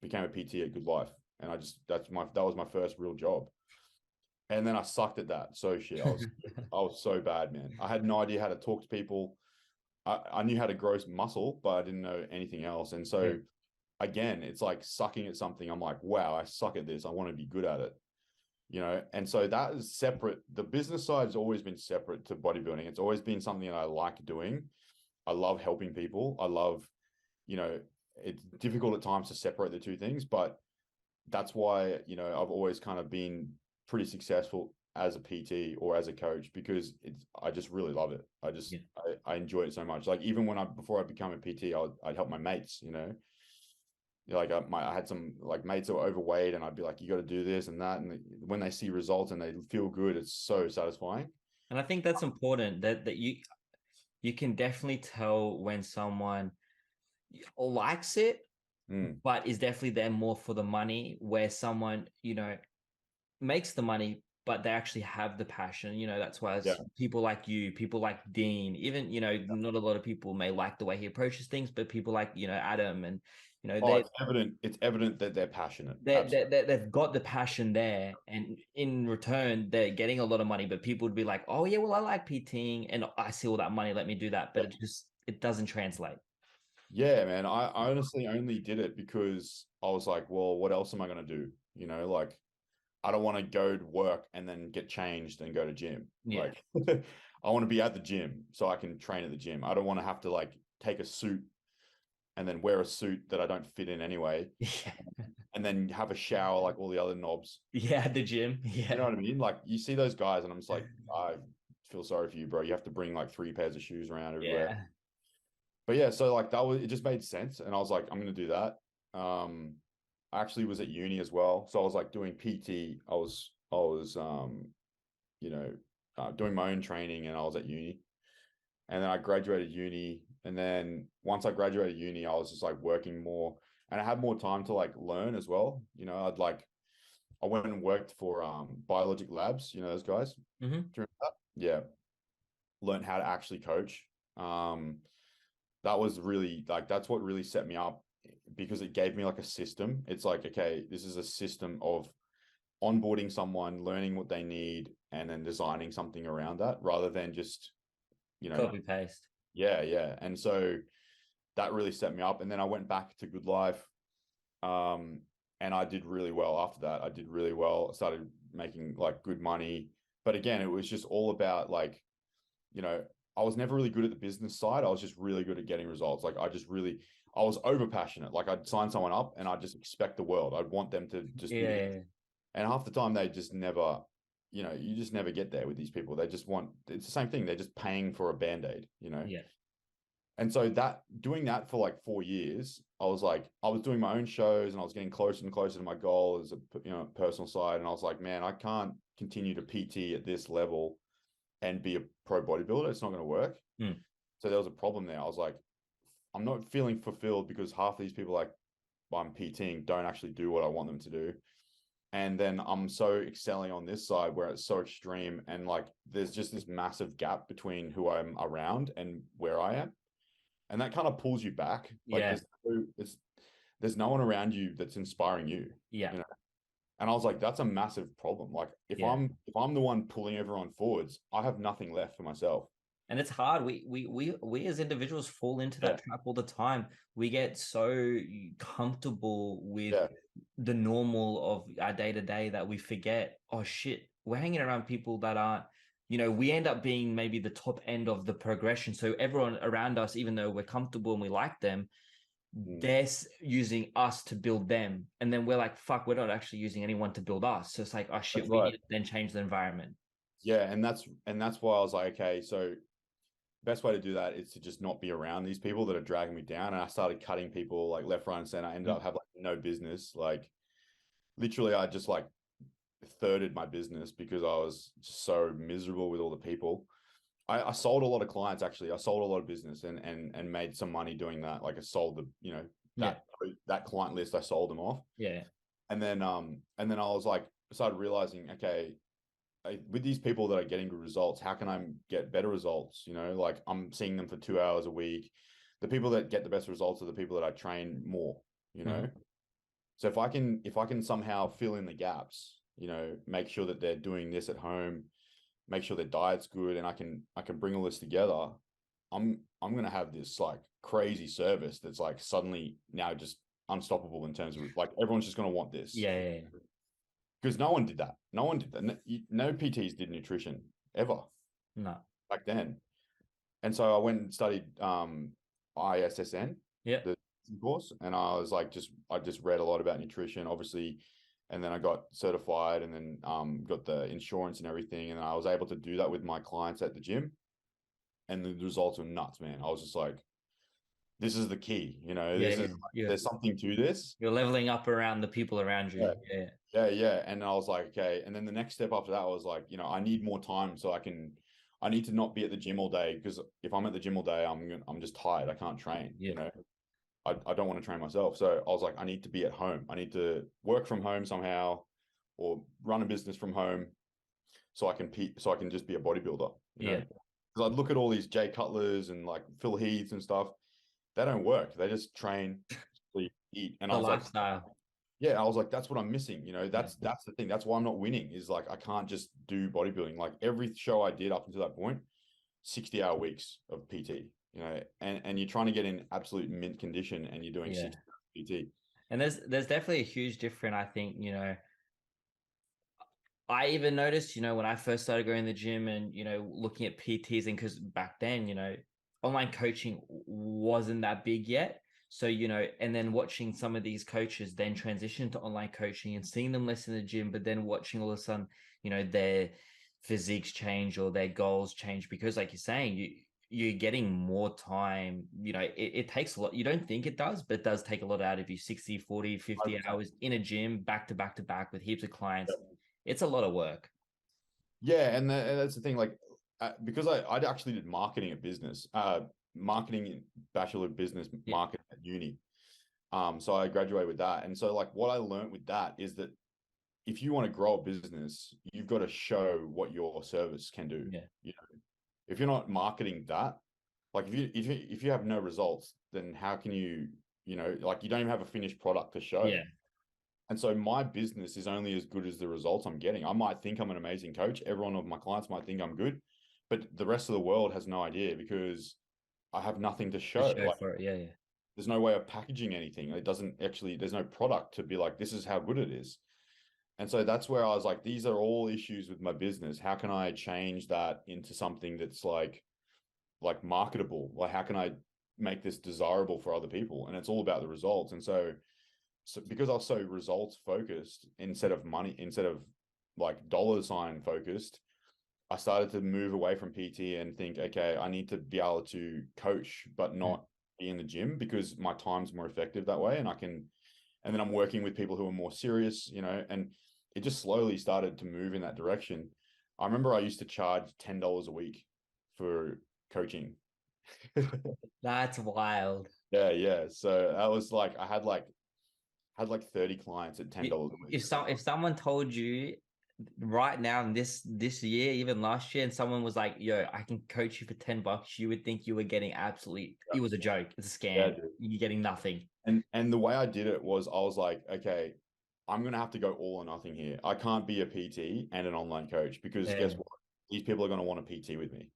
became a PT at Good Life, and that was my first real job. And then I sucked at that. So shit, I was so bad, man. I had no idea how to talk to people. I knew how to grow muscle, but I didn't know anything else. And so again, it's like sucking at something. I'm like, wow, I suck at this. I want to be good at it, you know? And so that is separate. The business side has always been separate to bodybuilding. It's always been something that I like doing. I love helping people. I love, you know, it's difficult at times to separate the two things, but that's why, you know, I've always kind of been pretty successful as a PT or as a coach, because I just really love it. I enjoy it so much. Like even before I became a PT, I'd help my mates, you know, like I had some like mates that were overweight, and I'd be like, you got to do this and that. And when they see results and they feel good, it's so satisfying. And I think that's important, that you can definitely tell when someone likes it, but is definitely there more for the money, where someone, you know, makes the money, but they actually have the passion. You know, that's why people like you, people like Dean, even, you know, not a lot of people may like the way he approaches things, but people like, you know, Adam, and, you know, it's evident that they're passionate. They've got the passion there, and in return, they're getting a lot of money. But people would be like, oh yeah, well, I like PTing and I see all that money, let me do that. But it doesn't translate. Yeah, man. I honestly only did it because I was like, well, what else am I going to do? You know, like I don't want to go to work and then get changed and go to gym. Yeah. Like I want to be at the gym so I can train at the gym. I don't want to have to like take a suit and then wear a suit that I don't fit in anyway. Yeah. And then have a shower like all the other knobs. Yeah, at the gym. Yeah. You know what I mean? Like you see those guys and I'm just like, I feel sorry for you, bro. You have to bring like 3 pairs of shoes around everywhere. Yeah. But yeah, so like it just made sense. And I was like, I'm going to do that. I actually was at uni as well. So I was like doing PT. I was you know, doing my own training, and I was at uni. And then I graduated uni. And then once I graduated uni, I was just like working more, and I had more time to like learn as well. You know, I went and worked for Biologic Labs, you know, those guys. Mm-hmm. Yeah. Learned how to actually coach. That was really like, that's what really set me up, because it gave me like a system. It's like, okay, this is a system of onboarding someone, learning what they need, and then designing something around that, rather than just, you know, Copy paste. Yeah. And so that really set me up. And then I went back to Good Life. And I did really well after that. I did really well. I started making like good money. But again, it was just all about like, you know, I was never really good at the business side. I was just really good at getting results. Like I was over passionate. Like I'd sign someone up and I'd just expect the world. I'd want them to just be Yeah. And half the time they just never, you know, you just never get there with these people. They just it's the same thing. They're just paying for a Band-Aid, you know? Yeah. And so doing that for like 4 years, I was doing my own shows, and I was getting closer and closer to my goal as a, you know, personal side. And I was like, man, I can't continue to PT at this level and be a pro bodybuilder. It's not going to work. So there was a problem there. I was like, I'm not feeling fulfilled, because half these people like I'm PTing don't actually do what I want them to do. And then I'm so excelling on this side where it's so extreme, and like there's just this massive gap between who I'm around and where I am. And that kind of pulls you back. Like there's no one around you that's inspiring you. Yeah. You know? And I was like, that's a massive problem. Like if I'm the one pulling everyone forwards, I have nothing left for myself. And it's hard. We as individuals fall into that trap all the time. We get so comfortable with the normal of our day to day that we forget, oh shit, we're hanging around people that aren't, you know, we end up being maybe the top end of the progression. So everyone around us, even though we're comfortable and we like them, they're using us to build them. And then we're like, fuck, we're not actually using anyone to build us. So it's like, oh shit, we need to then change the environment. Yeah. And that's why I was like, okay, so best way to do that is to just not be around these people that are dragging me down. And I started cutting people like left, right, and center. I ended up having like no business. Like literally I just like thirded my business because I was just so miserable with all the people. I sold a lot of clients, actually. I sold a lot of business and made some money doing that. Like I sold that client list, I sold them off. Yeah. And then I was like, started realizing, okay, with these people that are getting good results, how can I get better results? You know, like I'm seeing them for 2 hours a week. The people that get the best results are the people that I train more, you know? So if I can somehow fill in the gaps, you know, make sure that they're doing this at home, make sure their diet's good, and I can bring all this together, I'm going to have this like crazy service that's like suddenly now just unstoppable in terms of like everyone's just going to want this. Yeah. Because no one did that. No one did that. No PTs did nutrition ever. No. Back then. And so I went and studied ISSN, the course, and I just read a lot about nutrition, obviously, and then I got certified, and then got the insurance and everything, and I was able to do that with my clients at the gym, and the results were nuts, man. I was just like, this is the key, there's something to this. You're leveling up around the people around you. Yeah. And I was like, okay. And then the next step after that was like, I need more time so I need to not be at the gym all day, because if I'm at the gym all day, I'm just tired. I can't train, I don't want to train myself. So I was like, I need to be at home. I need to work from home somehow, or run a business from home, so I can just be a bodybuilder. Because I'd look at all these Jay Cutlers and like Phil Heaths and stuff. They don't work. They just train, sleep, eat. And I was lifestyle. I was like, that's what I'm missing. That's the thing. That's why I'm not winning, is like, I can't just do bodybuilding. Like every show I did up until that point, 60-hour weeks of PT, and you're trying to get in absolute mint condition, and you're doing 60 PT. And there's definitely a huge difference. I think, I even noticed, when I first started going to the gym and, looking at PTs, and because back then, online coaching wasn't that big yet. So, and then watching some of these coaches then transition to online coaching and seeing them less in the gym, but then watching all of a sudden, their physiques change or their goals change, because like you're saying, you're getting more time. It takes a lot. You don't think it does, but it does take a lot out of you. 60, 40, 50 100%. Hours in a gym, back to back with heaps of clients. It's a lot of work. Yeah. And that's the thing, like, because I actually did marketing at business, marketing, bachelor of business marketing at uni. So I graduated with that. And so like what I learned with that is that if you want to grow a business, you've got to show what your service can do. If you're not marketing that, like if you have no results, then how can you, like you don't even have a finished product to show. And so my business is only as good as the results I'm getting. I might think I'm an amazing coach. Everyone of my clients might think I'm good, but the rest of the world has no idea, because I have nothing to show. There's no way of packaging anything. It doesn't actually, there's no product to be like, this is how good it is. And so that's where I was like, these are all issues with my business. How can I change that into something that's like marketable? Like, how can I make this desirable for other people? And it's all about the results. And so because I was so results focused instead of money, instead of like dollar sign focused, I started to move away from PT and think, okay, I need to be able to coach, but not be in the gym, because my time's more effective that way. And then I'm working with people who are more serious, and it just slowly started to move in that direction. I remember I used to charge $10 a week for coaching. That's wild. Yeah. So I was like, I had like 30 clients at $10 a week. If someone told you right now in this year, even last year, and someone was like, yo, I can coach you for $10, you would think you were getting absolutely, it was a joke. It's a scam. You're getting nothing. And the way I did it was, I was like, okay, I'm going to have to go all or nothing here. I can't be a PT and an online coach, because guess what? These people are going to want a PT with me.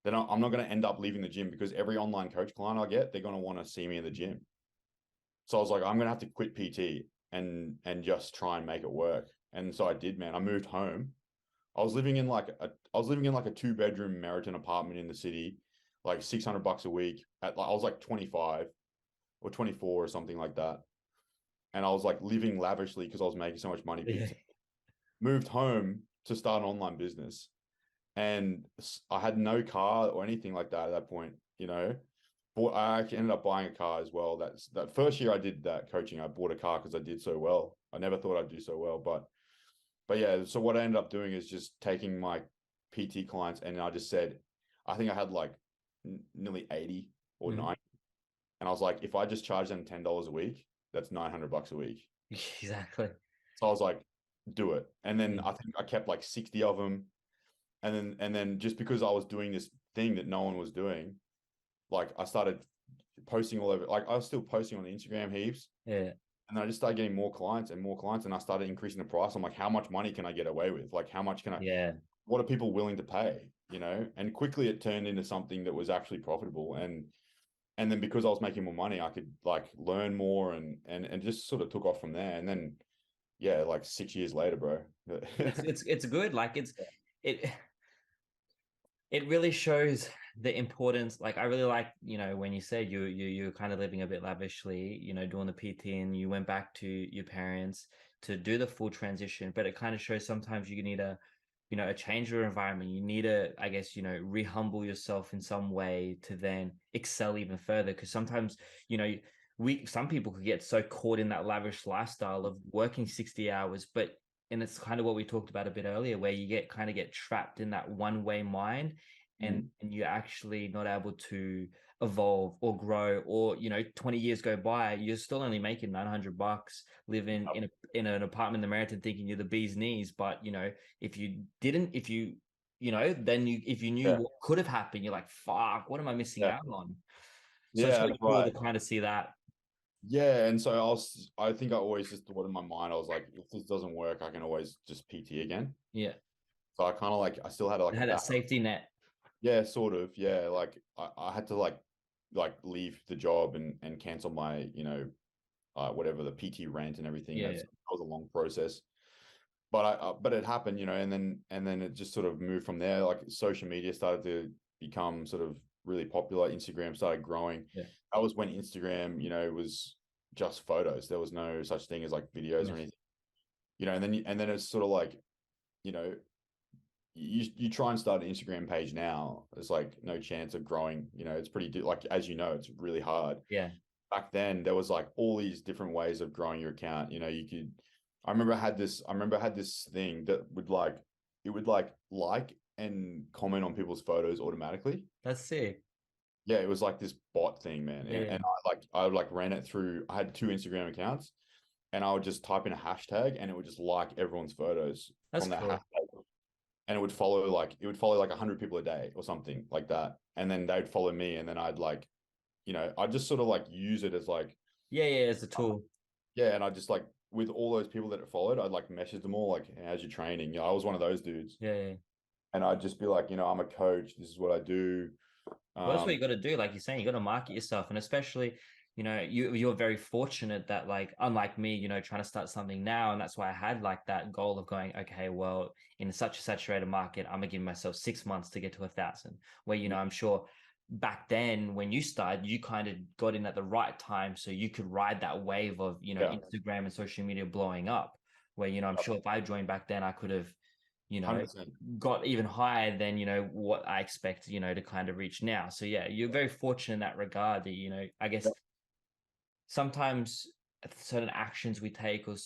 Then I'm not going to end up leaving the gym, because every online coach client I get, they're going to want to see me in the gym. So I was like, I'm going to have to quit PT and just try and make it work. And so I did, man. I moved home. I was living in like a 2-bedroom Meriton apartment in the city, like $600 a week. I was like 25 or 24 or something like that. And I was like living lavishly because I was making so much money. Moved home to start an online business, and I had no car or anything like that at that point, But I actually ended up buying a car as well. That first year I did that coaching, I bought a car because I did so well. I never thought I'd do so well, but yeah. So what I ended up doing is just taking my PT clients, and I just said, I think I had like nearly 80 or 90, and I was like, if I just charge them $10 a week, that's $900 a week. Exactly. So I was like, do it. And then I think I kept like 60 of them, and then just because I was doing this thing that no one was doing, like I started posting all over. Like I was still posting on Instagram heaps. And then I just started getting more clients, and I started increasing the price. I'm like, how much money can I get away with? Like, how much can I, what are people willing to pay? And quickly it turned into something that was actually profitable. And and then because I was making more money, I could like learn more and just sort of took off from there. And then yeah, like 6 years later, bro. It's good. Like it it really shows the importance. Like I really like, when you said you're kind of living a bit lavishly, doing the PT, and you went back to your parents to do the full transition. But it kind of shows sometimes you need a change your environment. You need to, I guess, re-humble yourself in some way to then excel even further. Because sometimes, some people could get so caught in that lavish lifestyle of working 60 hours, and it's kind of what we talked about a bit earlier, where you get trapped in that one-way mind, and you're actually not able to evolve or grow, or 20 years go by, you're still only making $900 living in an apartment in the Meriton, thinking you're the bee's knees. But if you knew what could have happened, you're like, fuck, what am I missing out on? So it's really cool to kind of see that. Yeah, and so I think I always just thought in my mind, I was like, if this doesn't work, I can always just PT again. Yeah. So I kind of like, I still had like a safety net. Yeah, sort of. Yeah, like I had to like leave the job and cancel my whatever, the PT rent and everything. Yeah, that was a long process, but it happened, and then it just sort of moved from there. Like social media started to become sort of really popular. Instagram started growing. Yeah. That was when Instagram, was just photos. There was no such thing as like videos or anything, and then it's sort of like, you try and start an Instagram page now, there's like no chance of growing. It's pretty, like, as it's really hard. Yeah. Back then there was like all these different ways of growing your account. I remember I had this thing that would like and comment on people's photos automatically. That's sick. Yeah, it was like this bot thing, man. Yeah. And I ran it through. I had 2 Instagram accounts, and I would just type in a hashtag, and it would just like everyone's photos. That's on that cool. hashtag. And it would follow like 100 people a day or something like that. And then they'd follow me, and then I'd like, I'd just sort of like use it as like, as a tool. Yeah, and I just like, with all those people that it followed, I'd like message them all like, how's your training? I was one of those dudes. Yeah. And I'd just be like, I'm a coach. This is what I do. Well, that's what you got to do. Like you're saying, you got to market yourself. And especially, you're very fortunate that, like, unlike me, trying to start something now. And that's why I had like that goal of going, okay, well, in such a saturated market, I'm gonna give myself 6 months to get to 1,000. Where, I'm sure back then when you started, you kind of got in at the right time, so you could ride that wave of, Instagram and social media blowing up. Where, I'm sure if I joined back then, I could have, 100%. Got even higher than, what I expect, to kind of reach now. So yeah, you're very fortunate in that regard that, I guess sometimes certain actions we take, or,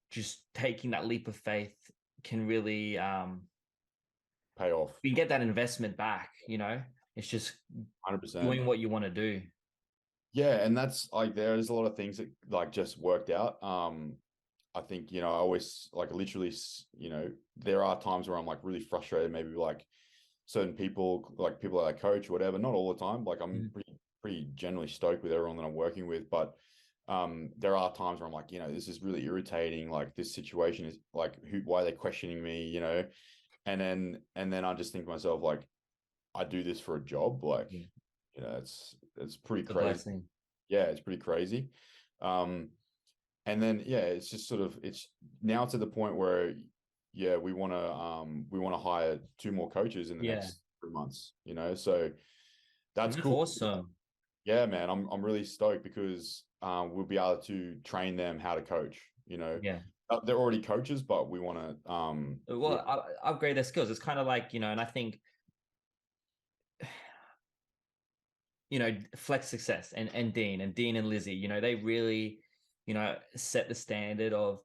just taking that leap of faith can really pay off. We can get that investment back, it's just 100% doing what you want to do. Yeah. And that's like, there's a lot of things that like just worked out. I think, I always like literally, there are times where I'm like really frustrated, maybe like certain people, like people that I coach or whatever, not all the time. Like I'm pretty generally stoked with everyone that I'm working with, but there are times where I'm like, this is really irritating. Like this situation is like, why are they questioning me, and then I just think to myself, like, I do this for a job. Like, it's pretty crazy. Yeah, it's pretty crazy. And then, it's just sort of, it's now to the point where, we want to hire 2 more coaches in the next 3 months, so that's cool. Awesome. Yeah, man, I'm really stoked because we'll be able to train them how to coach, they're already coaches, but we want to, upgrade their skills. It's kind of like, and I think, Flex Success and Dean and Lizzie, they really, set the standard of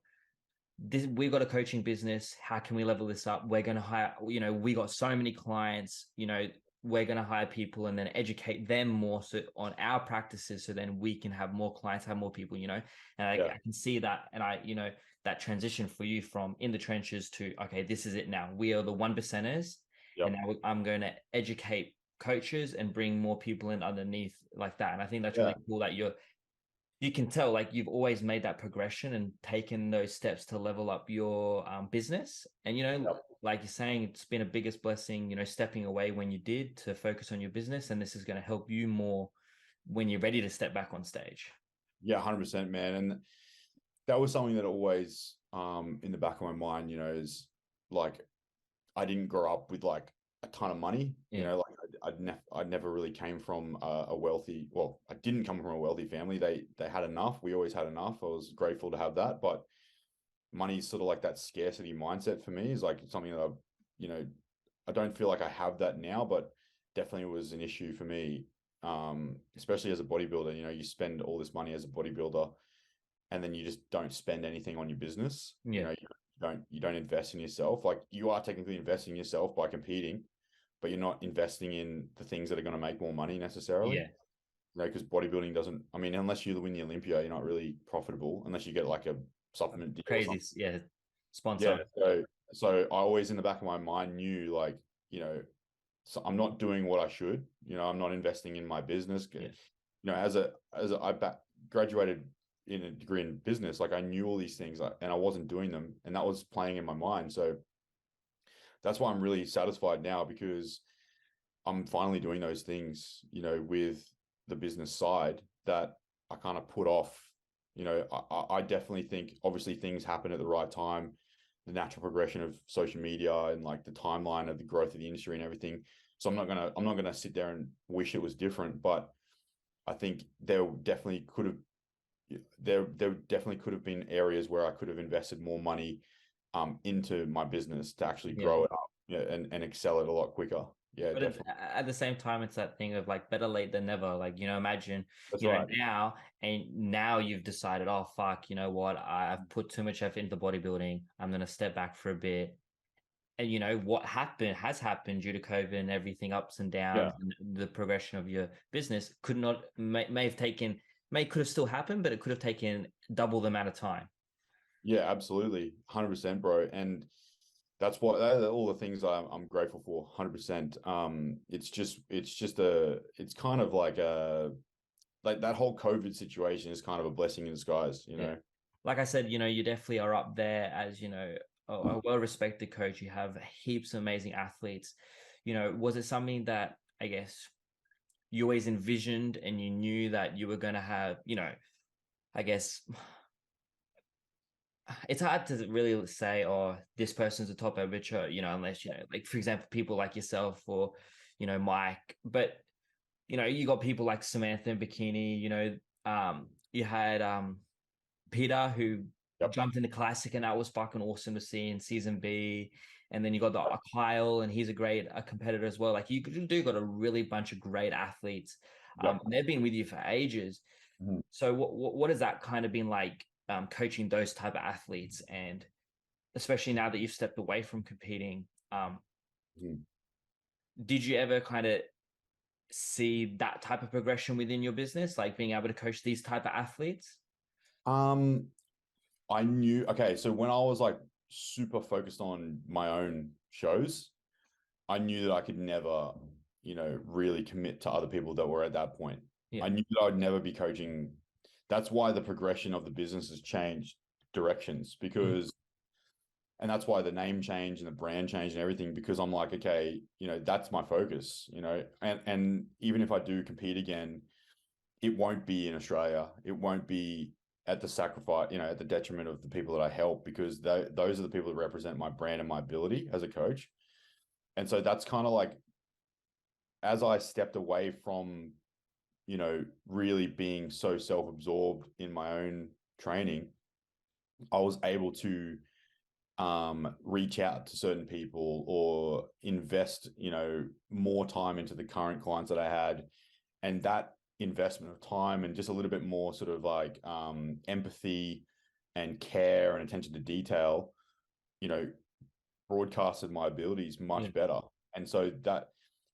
this. We've got a coaching business. How can we level this up? We're going to hire, we got so many clients, we're going to hire people and then educate them more so on our practices. So then we can have more clients, have more people, and I can see that. And that transition for you from in the trenches to, okay, this is it now. We are the 1%ers. And now I'm going to educate coaches and bring more people in underneath like that. And I think that's really cool that you can tell, like, you've always made that progression and taken those steps to level up your business. And, like you're saying, it's been a biggest blessing, stepping away when you did to focus on your business. And this is going to help you more when you're ready to step back on stage. Yeah, 100%, man. And that was something that always in the back of my mind, is like, I didn't grow up with like a ton of money, like I never really came from a wealthy, well, I didn't come from a wealthy family. They had enough. We always had enough. I was grateful to have that, but money is sort of like that scarcity mindset for me is like something that I don't feel like I have that now, but definitely was an issue for me. Especially as a bodybuilder, you spend all this money as a bodybuilder and then you just don't spend anything on your business. You don't invest in yourself. Like, you are technically investing in yourself by competing, but you're not investing in the things that are going to make more money necessarily. Because bodybuilding doesn't, I mean, unless you win the Olympia, you're not really profitable unless you get like a supplement deal. Crazy, sponsor. So I always in the back of my mind knew like, so I'm not doing what I should. I'm not investing in my business. As I graduated in a degree in business, like I knew all these things and I wasn't doing them, and that was playing in my mind. So that's why I'm really satisfied now, because I'm finally doing those things, with the business side that I kind of put off. I definitely think obviously things happen at the right time, the natural progression of social media and like the timeline of the growth of the industry and everything. So I'm not gonna sit there and wish it was different, but I think there definitely could have been areas where I could have invested more money into my business to actually grow it up, and excel it a lot quicker. Yeah, but definitely. at the same time, it's that thing of like better late than never. Like, imagine, That's right. now you've decided, oh, fuck, you know what? I've put too much effort into bodybuilding. I'm going to step back for a bit. And what has happened due to COVID and everything, ups and downs, and the progression of your business could have still happened, but it could have taken double the amount of time. Yeah, absolutely. 100%, bro. And that's what all the things I'm grateful for. 100%. It's kind of like that whole COVID situation is kind of a blessing in disguise, Like I said, you definitely are up there as, a well-respected coach. You have heaps of amazing athletes. Was it something that, I guess, you always envisioned and you knew that you were going to have, I guess it's hard to really say, oh, this person's a top amateur, unless, like, for example, people like yourself or, Mike, but, you got people like Samantha and Bikini, you had Peter, who jumped in the classic, and that was fucking awesome to see in season B. And then you got the Kyle, and he's a great competitor as well. Like, you do got a really bunch of great athletes. They've been with you for ages. Mm-hmm. So what has that kind of been like, coaching those type of athletes, and especially now that you've stepped away from competing? Did you ever kind of see that type of progression within your business, like being able to coach these type of athletes? I knew, okay, so when I was like super focused on my own shows, I knew that I could never, really commit to other people that were at that point. I knew that I'd never be coaching. That's why the progression of the business has changed directions, because, and that's why the name change and the brand change and everything, because I'm like, okay, that's my focus, and even if I do compete again, it won't be in Australia. It won't be at the sacrifice, at the detriment of the people that I help, because those are the people that represent my brand and my ability as a coach. And so that's kind of like, as I stepped away from, really being so self-absorbed in my own training, I was able to reach out to certain people or invest, more time into the current clients that I had. And that investment of time and just a little bit more sort of like empathy and care and attention to detail, broadcasted my abilities much better. And so that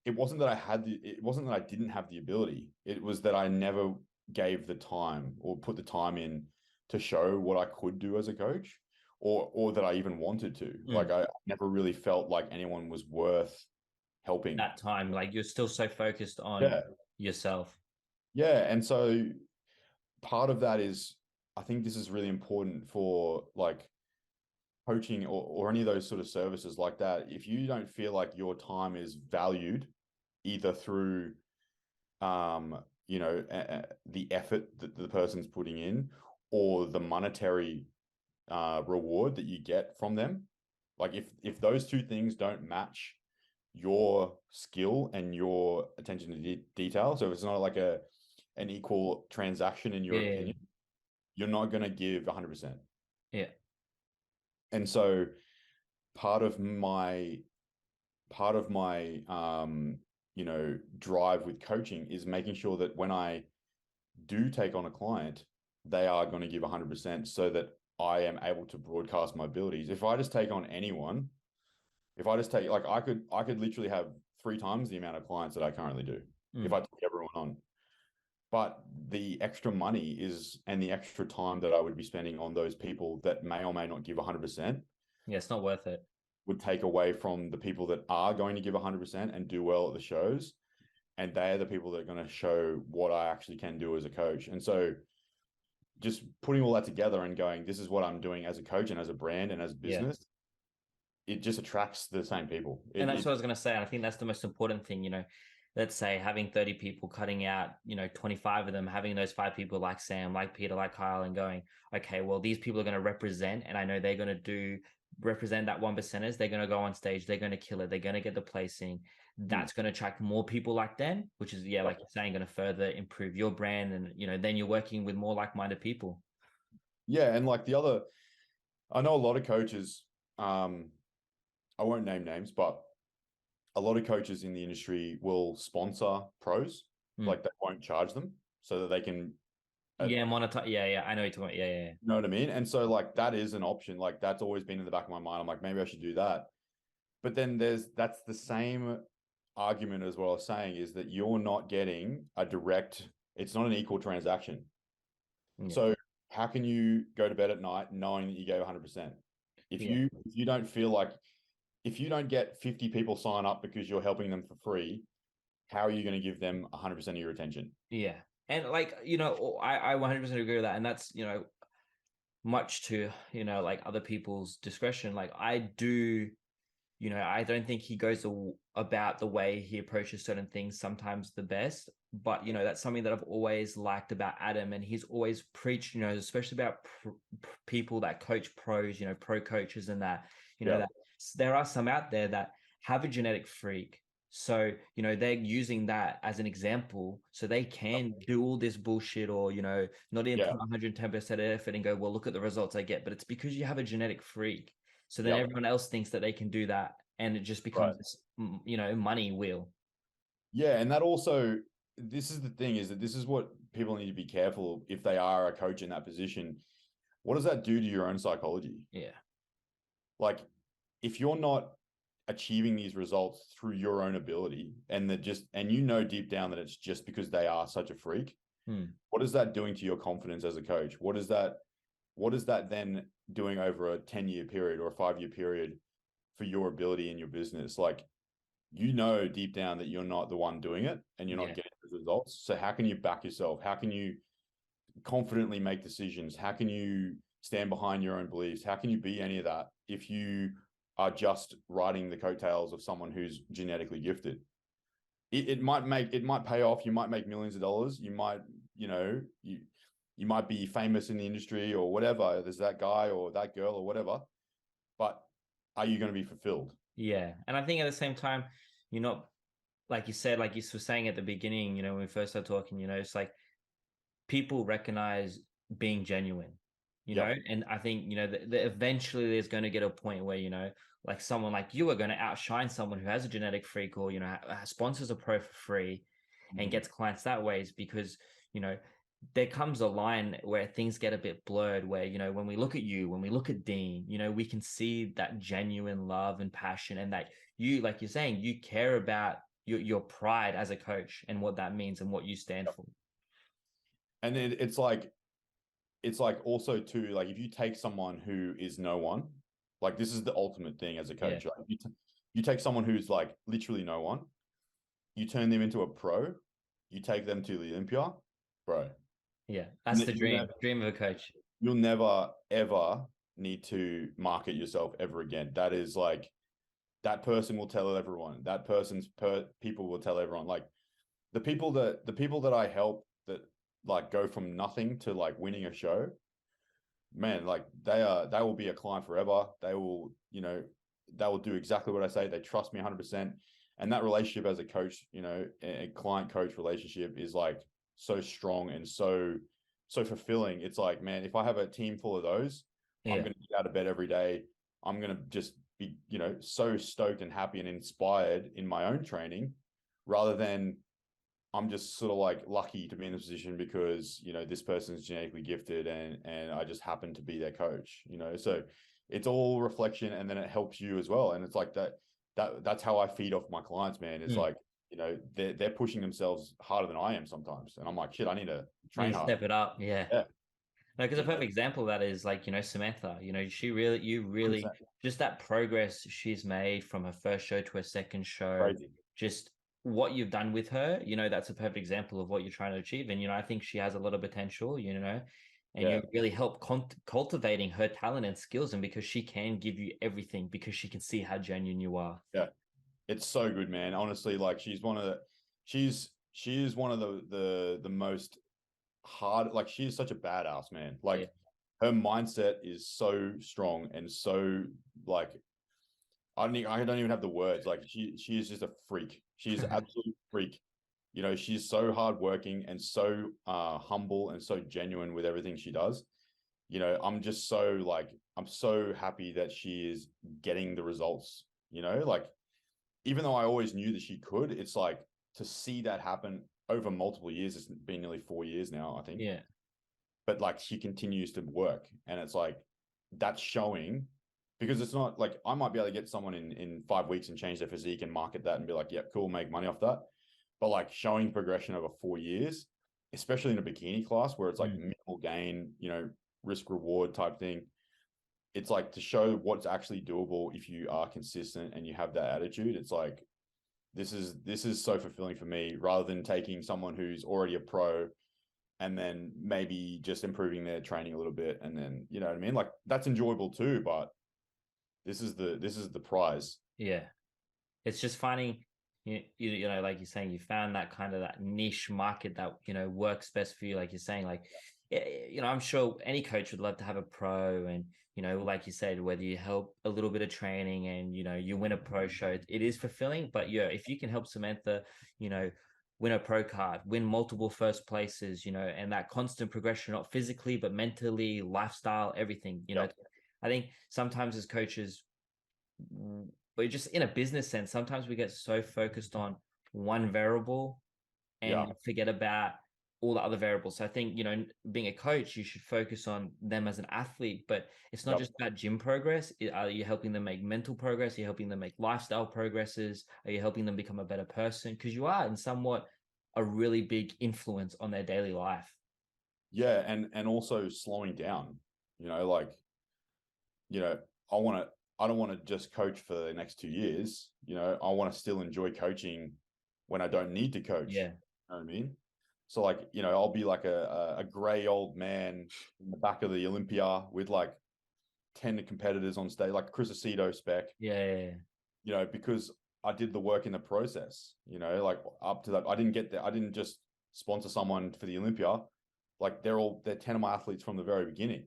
it wasn't that I didn't have the ability. It was that I never gave the time or put the time in to show what I could do as a coach, or that I even wanted to. Like, I never really felt like anyone was worth helping that time. Like, you're still so focused on yourself. Yeah. And so part of that is, I think this is really important for like coaching or any of those sort of services like that. If you don't feel like your time is valued, either through the effort that the person's putting in, or the monetary reward that you get from them. Like if those two things don't match your skill and your attention to detail, so if it's not like an equal transaction in your opinion, you're not going to give 100%. Yeah. And so part of my drive with coaching is making sure that when I do take on a client, they are going to give 100%, so that I am able to broadcast my abilities. If I just take on anyone, like I could literally have 3 times the amount of clients that I currently do if I took everyone on. But the extra money and the extra time that I would be spending on those people that may or may not give 100%. Yeah, it's not worth it. Would take away from the people that are going to give 100% and do well at the shows. And they're the people that are going to show what I actually can do as a coach. And so just putting all that together and going, this is what I'm doing as a coach and as a brand and as a business, it just attracts the same people. And that's what I was going to say. And I think that's the most important thing, let's say having 30 people, cutting out, 25 of them, having those 5 people like Sam, like Peter, like Kyle, and going, okay, well, these people are going to represent, and I know they're going to represent that 1%ers. They're going to go on stage. They're going to kill it. They're going to get the placing. That's going to attract more people like them, which is, like you're saying, going to further improve your brand. And, then you're working with more like-minded people. Yeah. And like I know a lot of coaches, I won't name names, but a lot of coaches in the industry will sponsor pros, like they won't charge them so that they can monetize. Yeah, I know what you're talking about. Yeah. You know what I mean? And so like that is an option. Like that's always been in the back of my mind. I'm like, maybe I should do that. But then that's the same argument as what I was saying, is that you're not getting it's not an equal transaction. Yeah. So how can you go to bed at night knowing that you gave 100%? If you don't feel like, if you don't get 50 people sign up because you're helping them for free, how are you going to give them 100% of your attention? Yeah. And like, I 100% agree with that. And that's, much to, like other people's discretion. Like I do, I don't think he goes about the way he approaches certain things sometimes the best, but, that's something that I've always liked about Adam. And he's always preached, especially about people that coach pros, pro coaches, and that, that there are some out there that have a genetic freak. So, they're using that as an example so they can do all this bullshit, or, not even put 110% effort and go, well, look at the results I get. But it's because you have a genetic freak. So then everyone else thinks that they can do that. And it just becomes this, money wheel. Yeah. And that also, this is the thing, is that this is what people need to be careful if they are a coach in that position. What does that do to your own psychology? Yeah. Like if you're not achieving these results through your own ability, and deep down that it's just because they are such a freak, what is that doing to your confidence as a coach? What is that then doing over a 10-year period or a 5-year period for your ability in your business? Like, deep down that you're not the one doing it and you're not getting the results. So how can you back yourself? How can you confidently make decisions? How can you stand behind your own beliefs? How can you be any of that if you are just riding the coattails of someone who's genetically gifted? It might pay off. You might make millions of dollars. You might, you might be famous in the industry or whatever. There's that guy or that girl or whatever, but are you going to be fulfilled? Yeah. And I think at the same time, you're not, like you said, like you were saying at the beginning, when we first started talking, it's like people recognize being genuine, know, and I think, eventually there's going to get a point where, like someone like you are going to outshine someone who has a genetic freak, or, sponsors a pro for free and gets clients that ways, because, there comes a line where things get a bit blurred, where, when we look at you, when we look at Dean, we can see that genuine love and passion, and that you, like you're saying, you care about your pride as a coach and what that means and what you stand for. And it's like also too, like if you take someone who is no one, like this is the ultimate thing as a coach. Like you take someone who's like literally no one, you turn them into a pro, you take them to the Olympia, bro. Yeah, that's the dream of a coach. You'll never, ever need to market yourself ever again. That is like, that person will tell everyone. That person's people will tell everyone. Like the people that I help that like go from nothing to like winning a show, man, like they will be a client forever. They will, they will do exactly what I say. They trust me 100%. And that relationship as a coach, a client coach relationship is like so strong and so fulfilling. It's like, man, if I have a team full of those, I'm going to get out of bed every day. I'm going to just be, so stoked and happy and inspired in my own training, rather than I'm just sort of like lucky to be in this position because, this person's genetically gifted and I just happen to be their coach, so it's all reflection, and then it helps you as well. And it's like that's how I feed off my clients, man. It's like, they're pushing themselves harder than I am sometimes. And I'm like, shit, I need to train hard. Step it up. Yeah. No, because a perfect example of that is like, Samantha, you really 100%. Just that progress she's made from her first show to her second show, crazy. Just what you've done with her, that's a perfect example of what you're trying to achieve. And, I think she has a lot of potential, and you really help cultivating her talent and skills. And because she can give you everything, because she can see how genuine you are. Yeah. It's so good, man. Honestly, like she is one of the most hard, like she is such a badass, man. Like her mindset is so strong and so like, I don't even have the words. Like she is just a freak. She's an absolute freak. She's so hardworking and so humble and so genuine with everything she does. I'm just so like, I'm so happy that she is getting the results, like, even though I always knew that she could, it's like to see that happen over multiple years. It's been nearly 4 years now, I think. Yeah. But like she continues to work, and it's like that's showing, because it's not like I might be able to get someone in 5 weeks and change their physique and market that and be like, yep, cool, make money off that. But like showing progression over 4 years, especially in a bikini class where it's like minimal gain, risk reward type thing. It's like to show what's actually doable if you are consistent and you have that attitude. It's like, this is so fulfilling for me, rather than taking someone who's already a pro and then maybe just improving their training a little bit. And then, you know what I mean? Like that's enjoyable too, but this is the prize. Yeah. It's just finding, like you're saying, you found that kind of that niche market that, works best for you. Like you're saying, like, I'm sure any coach would love to have a pro, and, like you said, whether you help a little bit of training and, you win a pro show, it is fulfilling. But if you can help Samantha, win a pro card, win multiple first places, and that constant progression, not physically, but mentally, lifestyle, everything, I think sometimes as coaches, we're just in a business sense. Sometimes we get so focused on one variable and forget about all the other variables. So I think, being a coach, you should focus on them as an athlete, but it's not just about gym progress. Are you helping them make mental progress? Are you helping them make lifestyle progresses? Are you helping them become a better person? Because you are in somewhat a really big influence on their daily life. Yeah. And also slowing down, like, I don't want to just coach for the next 2 years. I want to still enjoy coaching when I don't need to coach. Yeah. You know what I mean? So like, I'll be like a gray old man in the back of the Olympia with like 10 competitors on stage, like Chris Aceto spec. Yeah. Because I did the work in the process, like up to that. I didn't get there. I didn't just sponsor someone for the Olympia. Like they're 10 of my athletes from the very beginning,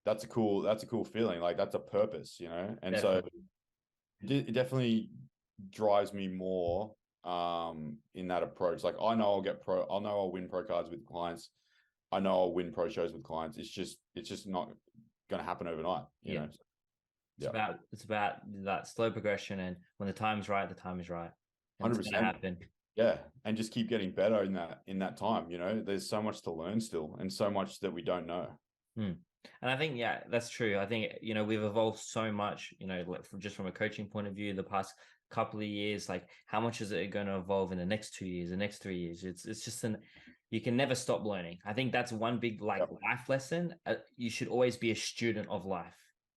That's a cool feeling. Like that's a purpose, and definitely. So it definitely drives me more in that approach. Like I know I'll win pro cards with clients. I know I'll win pro shows with clients. It's just not going to happen overnight, you know? It's about that slow progression, and when the time's right, the time is right. 100%. It's going to happen. Yeah. And just keep getting better in that time, there's so much to learn still and so much that we don't know. And I think, that's true. I think, we've evolved so much, just from a coaching point of view, the past couple of years. Like how much is it going to evolve in the next 2 years, the next 3 years? It's just you can never stop learning. I think that's one big life lesson. You should always be a student of life.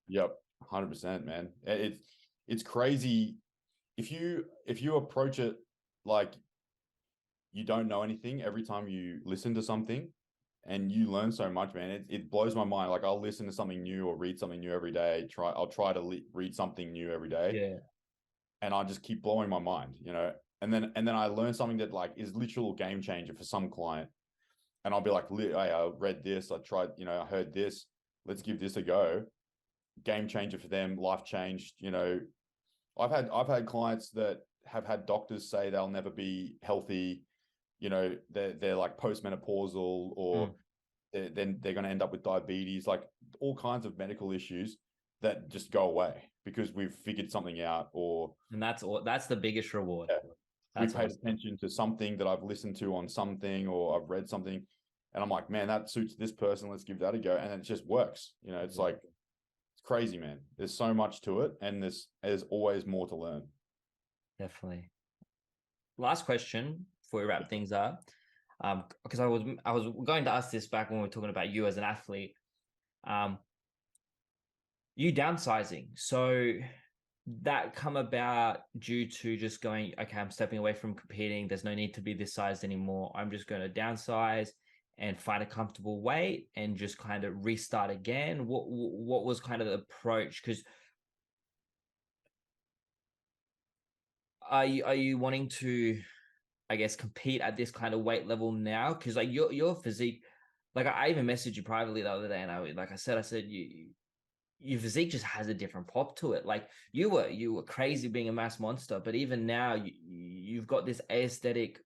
Yep. 100%, man. It's crazy. If you approach it like you don't know anything every time you listen to something, and you learn so much, man. It blows my mind. Like I'll listen to something new or read something new every day. I'll try to read something new every day. Yeah. And I'll just keep blowing my mind, And then I learn something that like is literal game changer for some client. And I'll be like, hey, I read this, I tried, I heard this, let's give this a go. Game changer for them, life changed. I've had clients that have had doctors say they'll never be healthy. They're like postmenopausal, or they're going to end up with diabetes, like all kinds of medical issues that just go away because we've figured something out. And that's the biggest reward. Yeah, we paid attention to something that I've listened to on something, or I've read something, and I'm like, man, that suits this person, let's give that a go. And it just works. It's like, it's crazy, man. There's so much to it, and there's always more to learn. Definitely. Last question before we wrap things up, because I was going to ask this back when we were talking about you as an athlete. You downsizing, so that come about due to just going, okay, I'm stepping away from competing. There's no need to be this size anymore. I'm just going to downsize and find a comfortable weight and just kind of restart again. What was kind of the approach? Because are you wanting to, I guess, compete at this kind of weight level now? Because like your physique, like I even messaged you privately the other day, and I said your physique just has a different pop to it. Like you were crazy being a mass monster, but even now you've got this aesthetic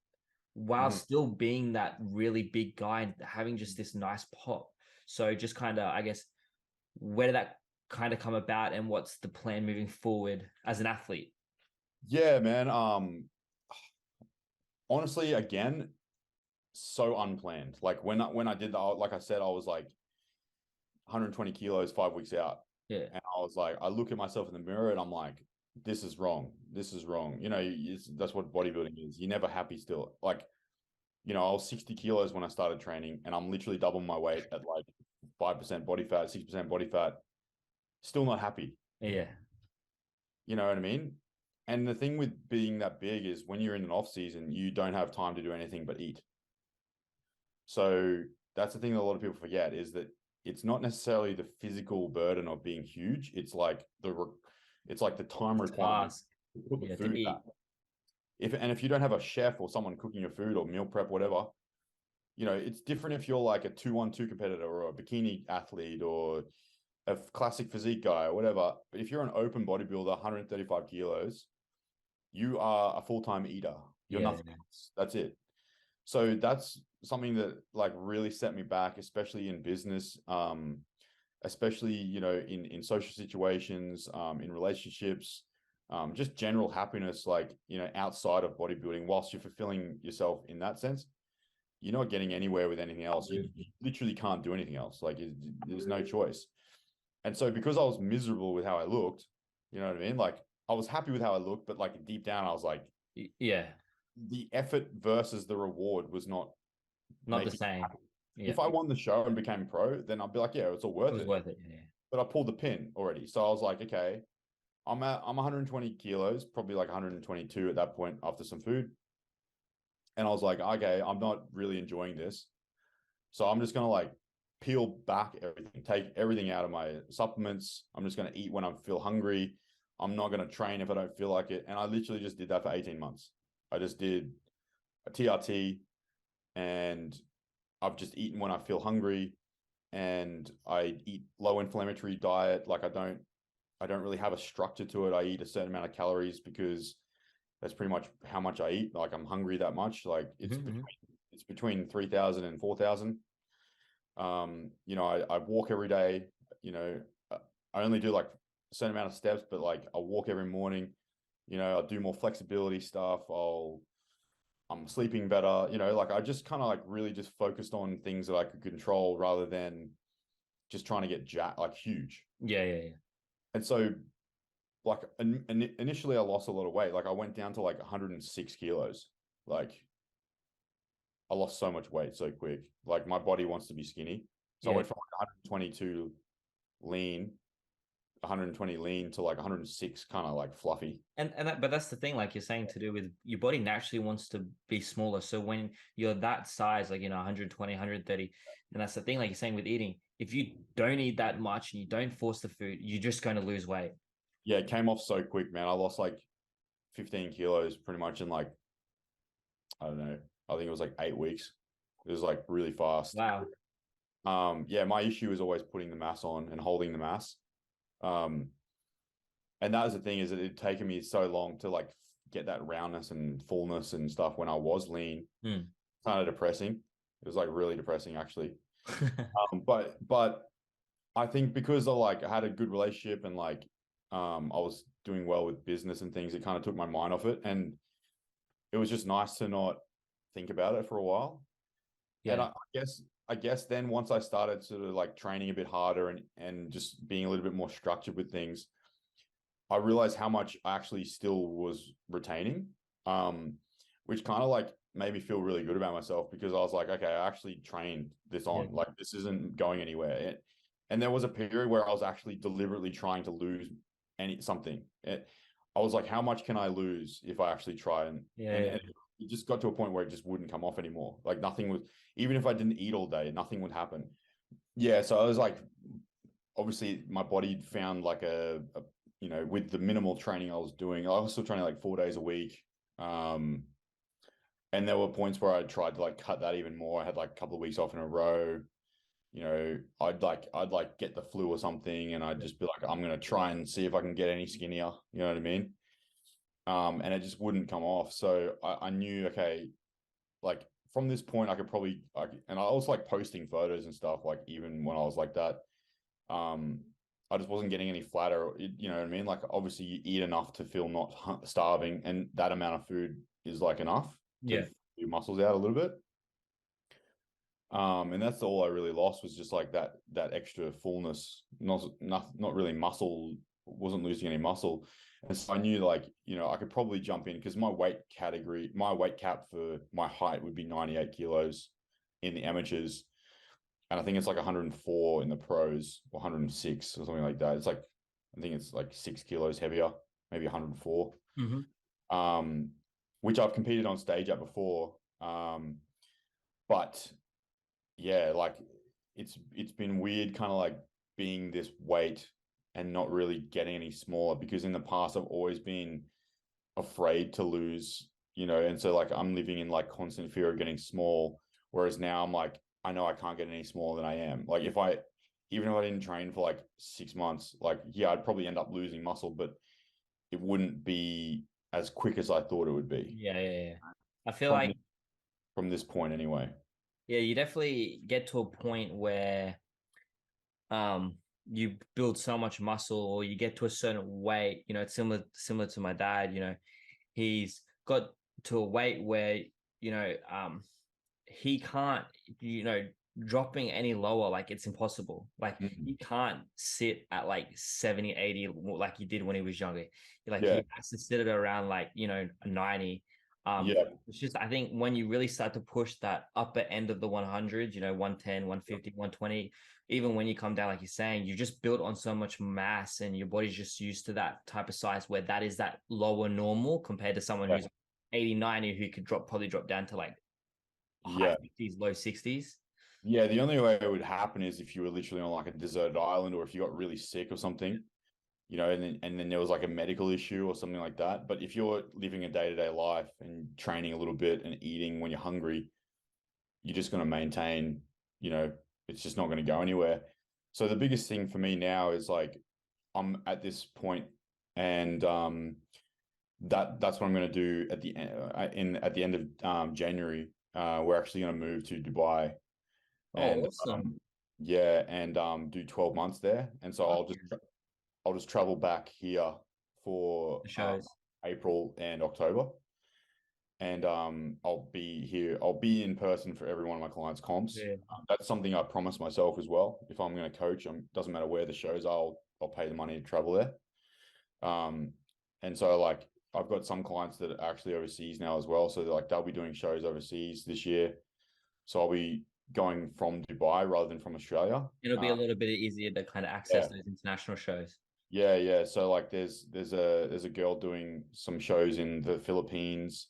while still being that really big guy and having just this nice pop. So just kind of, I guess, where did that kind of come about, and what's the plan moving forward as an athlete? Yeah, man. Honestly, again, so unplanned. Like when I did that, like I said, I was like 120 kilos 5 weeks out. Yeah. And I was like, I look at myself in the mirror and I'm like, this is wrong. This is wrong. That's what bodybuilding is. You're never happy still. Like, I was 60 kilos when I started training, and I'm literally double my weight at like 5% body fat, 6% body fat. Still not happy. Yeah. You know what I mean? And the thing with being that big is when you're in an off season, you don't have time to do anything but eat. So that's the thing that a lot of people forget, is that it's not necessarily the physical burden of being huge. It's like the time requirement to put the food back. If you don't have a chef or someone cooking your food or meal prep, whatever, it's different if you're like a 2-on-2 competitor or a bikini athlete or a classic physique guy or whatever. But if you're an open bodybuilder, 135 kilos, you are a full-time eater. You're nothing else. That's it. So that's something that like really set me back, especially in business, especially, in social situations, in relationships, just general happiness, like, outside of bodybuilding, whilst you're fulfilling yourself in that sense, you're not getting anywhere with anything else. You literally can't do anything else. Like there's no choice. And so because I was miserable with how I looked, you know what I mean? Like I was happy with how I looked, but like deep down, I was like, yeah, the effort versus the reward was not the same. Yeah. If I won the show and became pro, then I'd be like, yeah, it's all worth it. It was worth it. Yeah. But I pulled the pin already. So I was like, okay, I'm 120 kilos, probably like 122 at that point after some food. And I was like, okay, I'm not really enjoying this. So I'm just going to like peel back everything, take everything out of my supplements. I'm just going to eat when I feel hungry. I'm not going to train if I don't feel like it. And I literally just did that for 18 months. I just did a TRT, and I've just eaten when I feel hungry, and I eat low inflammatory diet. Like I don't really have a structure to it. I eat a certain amount of calories because that's pretty much how much I eat. Like I'm hungry that much. Like it's between 3,000 and 4,000. I walk every day. I only do like a certain amount of steps, but like I walk every morning. I'll do more flexibility stuff. I'm sleeping better. Like I just kind of like really just focused on things that I could control rather than just trying to get like huge. Yeah. And so like initially I lost a lot of weight. Like I went down to like 106 kilos. Like I lost so much weight so quick. Like my body wants to be skinny. So I went from like 122 lean, 120 lean to like 106 kind of like fluffy. But that's the thing, like you're saying, to do with your body naturally wants to be smaller. So when you're that size, like 120, 130, and that's the thing, like you're saying with eating, if you don't eat that much and you don't force the food, you're just going to lose weight. Yeah, it came off so quick, man. I lost like 15 kilos pretty much in like I don't know. I think it was like 8 weeks. It was like really fast. Wow. Yeah, my issue is always putting the mass on and holding the mass. And that was the thing, is that it'd taken me so long to like get that roundness and fullness and stuff when I was lean. Mm. Kind of depressing. It was like really depressing actually. But I think because I had a good relationship and like I was doing well with business and things, it kind of took my mind off it, and it was just nice to not think about it for a while. And Yeah. I guess then once I started sort of like training a bit harder and just being a little bit more structured with things, I realized how much I actually still was retaining, which kind of like made me feel really good about myself, because I was like, okay, I actually trained this on. Yeah. Like this isn't going anywhere. And there was a period where I was actually deliberately trying to lose something. I was like, how much can I lose if I actually try? And it just got to a point where it just wouldn't come off anymore. Like nothing was, even if I didn't eat all day, nothing would happen. Yeah. So I was like, obviously my body found like with the minimal training I was doing, I was still training like 4 days a week. And there were points where I tried to like cut that even more. I had like a couple of weeks off in a row. I'd like get the flu or something, and I'd just be like, I'm gonna try and see if I can get any skinnier. You know what I mean? And it just wouldn't come off. So I knew, okay, like from this point, and I was like posting photos and stuff, like even when I was like that, I just wasn't getting any flatter. You know what I mean? Like obviously you eat enough to feel not starving, and that amount of food is like enough to fill your muscles out a little bit. And that's all I really lost, was just like that extra fullness, not really muscle, wasn't losing any muscle. And so I knew like, I could probably jump in, because my weight cap for my height would be 98 kilos in the amateurs. And I think it's like 104 in the pros, or 106 or something like that. I think it's like 6 kilos heavier, maybe 104. Which I've competed on stage at before. But yeah, like it's been weird kind of like being this weight and not really getting any smaller, because in the past I've always been afraid to lose, and so like I'm living in like constant fear of getting small, whereas now I'm like, I know I can't get any smaller than I am. Like even if I didn't train for like 6 months, like yeah, I'd probably end up losing muscle, but it wouldn't be as quick as I thought it would be. Yeah. I feel from like this, from this point anyway. Yeah, you definitely get to a point where you build so much muscle, or you get to a certain weight. It's similar to my dad. He's got to a weight where he can't, dropping any lower, like it's impossible. Like he can't sit at like 70, 80 like he did when he was younger. Like he has to sit at around like 90. It's just, I think when you really start to push that upper end of the 100, 110, 150, 120, even when you come down, like you're saying, you just build on so much mass, and your body's just used to that type of size where that is that lower normal, compared to someone who's 80, 90, who could probably drop down to like high 50s, low 60s. Yeah, the only way it would happen is if you were literally on like a deserted island, or if you got really sick or something, and then there was like a medical issue or something like that. But if you're living a day-to-day life and training a little bit and eating when you're hungry, you're just going to maintain, it's just not going to go anywhere. So the biggest thing for me now is like, I'm at this point, and that's what I'm going to do at the end of January. We're actually going to move to Dubai. And awesome. and do 12 months there. And so I'll just travel back here for April and October. And I'll be in person for every one of my clients' comps. That's something I promised myself as well. If I'm going to coach, doesn't matter where the shows are, I'll pay the money to travel there. And so like I've got some clients that are actually overseas now as well. So they'll be doing shows overseas this year. So I'll be going from Dubai rather than from Australia. It'll be a little bit easier to kind of access those international shows. Yeah. So like there's a girl doing some shows in the Philippines,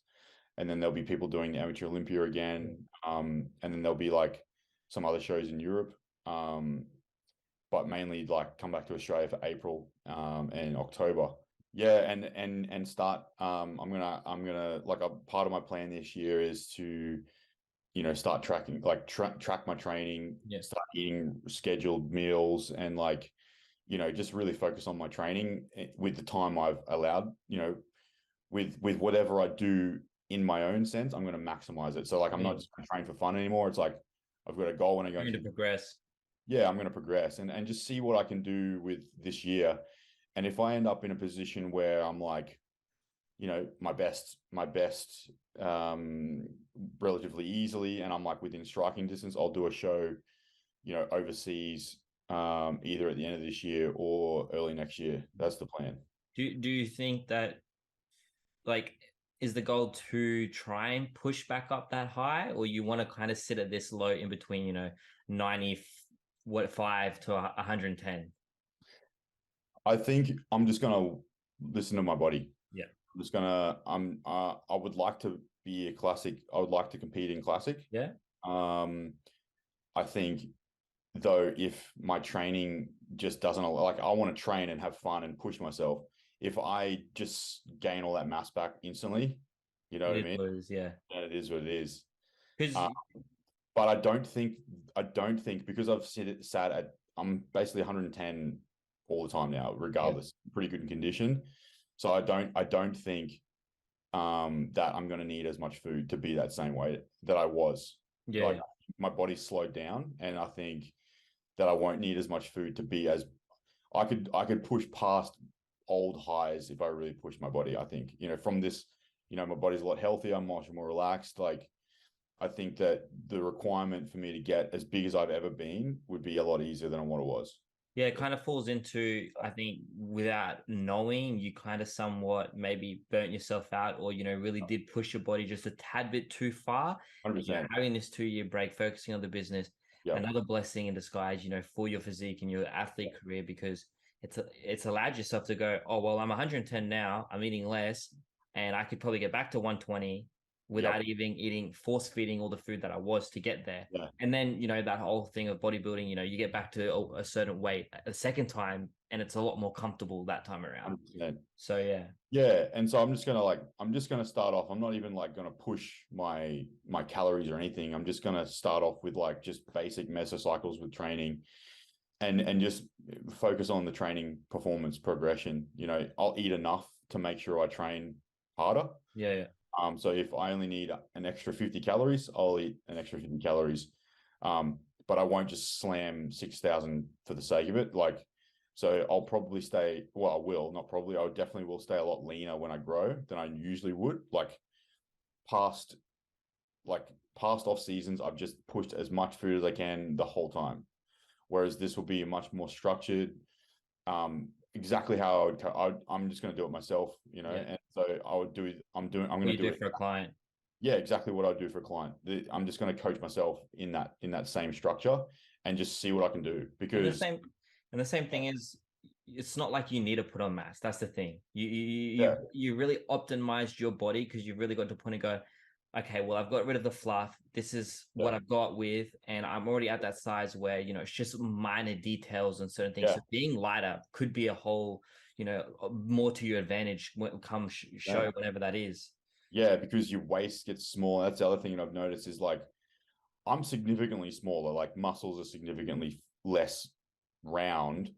and then there'll be people doing the Amateur Olympia again. And then there'll be like some other shows in Europe. But mainly like come back to Australia for April and October. Yeah, and start. I'm gonna like a part of my plan this year is to, start tracking, like track my training, Yeah. start eating scheduled meals, and like, just really focus on my training with the time I've allowed. With whatever I do in my own sense, I'm going to maximize it. So like, I'm Yeah. not just going to train for fun anymore. It's like I've got a goal and I go, Trying to progress. yeah, I'm going to progress and just see what I can do with this year. And if I end up in a position where I'm like, my best relatively easily, and I'm like within striking distance, I'll do a show, overseas, either at the end of this year or early next year. That's the plan. Do you think that, like, is the goal to try and push back up that high, or you want to kind of sit at this low in between, 95 to 110? I think I'm just gonna listen to my body. Yeah. I'm just gonna. I would like to be a classic. I would like to compete in classic. Yeah. I think though, if my training just doesn't, like, I want to train and have fun and push myself. If I just gain all that mass back instantly, you know what I mean? Yeah. Then it is what it is. Because But I don't think because I've sat at, I'm basically 110 all the time now, regardless. Pretty good in condition. So I don't think that I'm going to need as much food to be that same weight that I was. yeah, Like, my body's slowed down, and I think that I won't need as much food to be as, I could push past old highs if I really push my body. I think, from this, my body's a lot healthier, I'm much more relaxed. Like, I think that the requirement for me to get as big as I've ever been would be a lot easier than what it was. yeah, it kind of falls into, I think, without knowing, you kind of somewhat maybe burnt yourself out, or really did push your body just a tad bit too far. 100%. Having this 2-year break, focusing on the business, Yeah. another blessing in disguise, for your physique and your athlete career, because it's allowed yourself to go, oh well, I'm 110 now, I'm eating less, and I could probably get back to 120 without even eating, force feeding all the food that I was to get there. Yeah. And then, that whole thing of bodybuilding, you get back to a certain weight a second time, and it's a lot more comfortable that time around. 100%. So yeah. Yeah. And so I'm just gonna start off. I'm not even like gonna push my calories or anything. I'm just gonna start off with like just basic mesocycles with training, and just focus on the training performance progression. I'll eat enough to make sure I train harder. Yeah. So if I only need an extra 50 calories, I'll eat an extra 50 calories. But I won't just slam 6,000 for the sake of it. Like, so I'll probably stay, well, I will, not probably, I definitely will stay a lot leaner when I grow than I usually would. Like, past off seasons, I've just pushed as much food as I can the whole time. Whereas this will be a much more structured, exactly how I'm just going to do it myself, and so I'm going to do it for a client. Yeah, exactly what I would do for a client. I'm just going to coach myself in that same structure and just see what I can do, because the same thing is, it's not like you need to put on mass. That's the thing. You really optimized your body because you've really got to the point and go, okay, well, I've got rid of the fluff. This is what I've got with, and I'm already at that size where, it's just minor details and certain things. So being lighter could be a whole, more to your advantage when it comes show, whatever that is. Yeah, because your waist gets smaller. That's the other thing that I've noticed is, like, I'm significantly smaller. Like, muscles are significantly less round,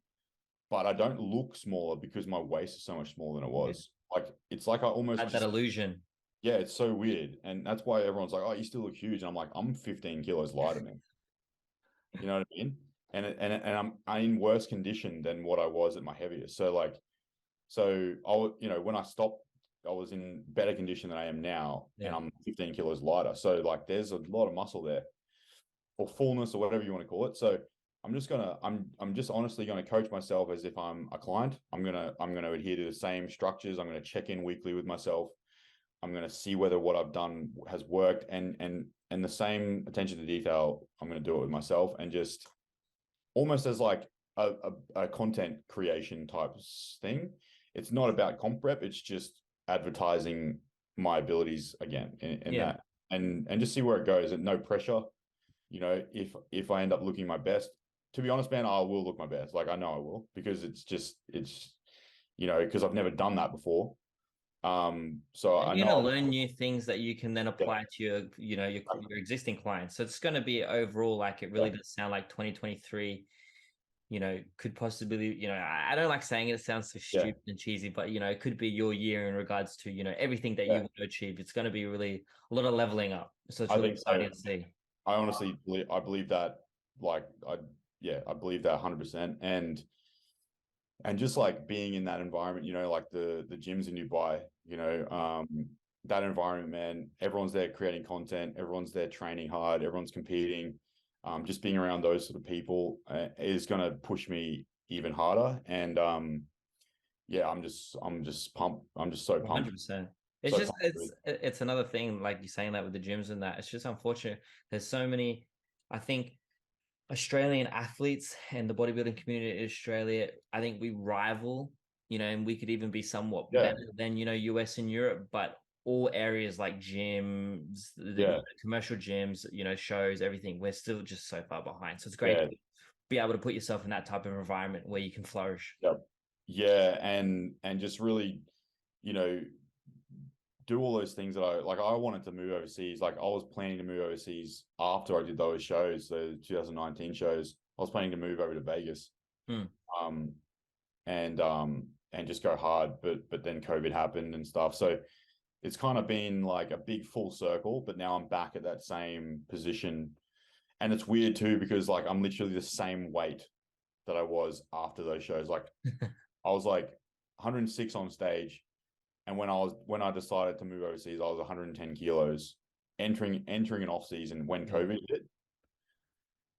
but I don't look smaller because my waist is so much smaller than it was. Like, it's like I almost had that illusion. Yeah, it's so weird. And that's why everyone's like, oh, you still look huge. And I'm like, I'm 15 kilos lighter, man. You know what I mean? And I'm in worse condition than what I was at my heaviest. So when I stopped, I was in better condition than I am now, and I'm 15 kilos lighter. So like, there's a lot of muscle there, or fullness, or whatever you want to call it. So I'm just honestly going to coach myself as if I'm a client. I'm gonna adhere to the same structures. I'm going to check in weekly with myself. I'm going to see whether what I've done has worked, and the same attention to detail, I'm going to do it with myself, and just almost as like a content creation type thing. It's not about comp prep. It's just advertising my abilities again in that, and just see where it goes, and no pressure. If I end up looking my best, to be honest, man, I will look my best. Like, I know I will, because it's you know, because I've never done that before. So I You're gonna know, learn new things that you can then yeah, apply to your, your existing clients. So it's going to be overall, like, it really yeah, does sound like 2023, could possibly, I don't like saying it, it sounds so yeah, stupid and cheesy, but it could be your year in regards to, everything that you yeah. want to achieve. It's going to be really a lot of leveling up. So it's I really think so. exciting to see. I honestly believe, I believe that, like, yeah, I believe that 100%. And just like being in that environment, you know, like the gyms in Dubai, you know, that environment, man, everyone's there creating content, everyone's there training hard, everyone's competing. Just being around those sort of people is going to push me even harder. And yeah, I'm just pumped. I'm just so pumped, 100%. It's so just pumped. it's another thing, like you're saying that with the gyms and that. It's just unfortunate. There's so many, I think, Australian athletes and the bodybuilding community in Australia, I think we rival, and we could even be somewhat Yeah, better than, US and Europe, but all areas like gyms, the yeah, commercial gyms, shows, everything, we're still just so far behind. So it's great yeah, to be able to put yourself in that type of environment where you can flourish. yeah, yeah, and just really, you know, do all those things that I wanted to move overseas. Like I was planning to move overseas after I did those shows, the 2019 shows. I was planning to move over to Vegas, Hmm. um, and just go hard, but then COVID happened and stuff. So it's kind of been like a big full circle. But now I'm back at that same position, and it's weird too because like I'm literally the same weight that I was after those shows. Like I was like 106 on stage. And when I decided to move overseas, I was 110 kilos entering an off season when Yeah. COVID hit.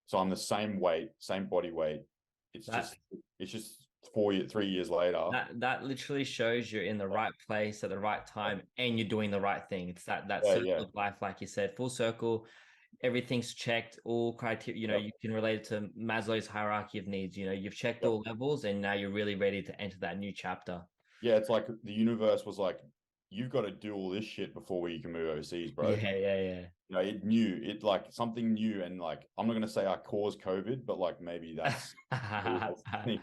So I'm the same weight, same body weight. It's That just it's just 3 years later. that literally shows you're in the right place at the right time and you're doing the right thing. It's that Yeah, circle yeah, of life, like you said, full circle. Everything's checked, all criteria. yep, You can relate it to Maslow's hierarchy of needs. You've checked yep. all levels, and now you're really ready to enter that new chapter. Yeah, it's like the universe was like, you've got to do all this shit before we can move overseas, bro. Yeah, yeah, You know, it knew it like something new, and like I'm not gonna say I caused COVID, but like maybe that's the thing.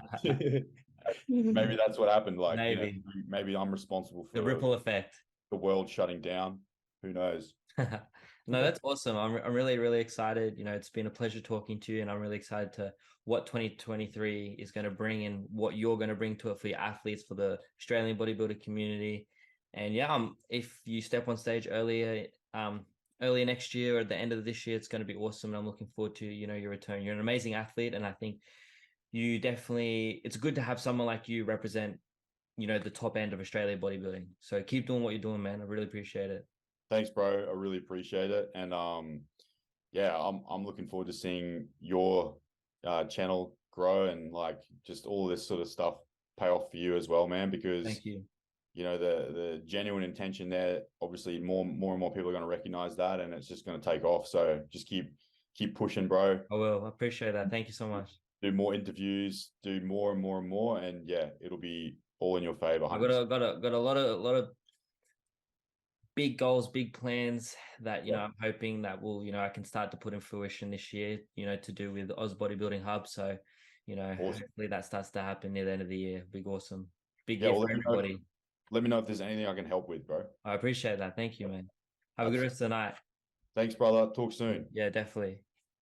Maybe that's what happened. Like, you know, Maybe maybe I'm responsible the for ripple effect. the world shutting down. Who knows? No, that's awesome. I'm really, really excited. It's been a pleasure talking to you, and I'm really excited to what 2023 is going to bring and what you're going to bring to it for your athletes, for the Australian bodybuilder community. And yeah, if you step on stage earlier next year or at the end of this year, it's going to be awesome. And I'm looking forward to, your return. You're an amazing athlete, and I think you definitely, it's good to have someone like you represent, the top end of Australian bodybuilding. So keep doing what you're doing, man. I really appreciate it. Thanks, bro. I really appreciate it. And yeah, I'm looking forward to seeing your channel grow and like just all this sort of stuff pay off for you as well, man. Because Thank you. you know the genuine intention there. Obviously, more and more people are going to recognize that, and it's just going to take off. So just keep pushing, bro. I will. I appreciate that. Thank you so much. Do more interviews, do more and more and more, and yeah, it'll be all in your favor. I 100%. got a lot of big goals, big plans that Yeah, I'm hoping that will I can start to put in fruition this year. To do with Oz Bodybuilding Hub. So awesome. hopefully that starts to happen near the end of the year. Big awesome, big Yeah, year well, for everybody. let me know if there's anything I can help with, bro. I appreciate that. Thank you, man. Have a good That's rest of the night. Thanks, brother. Talk soon. Yeah, definitely.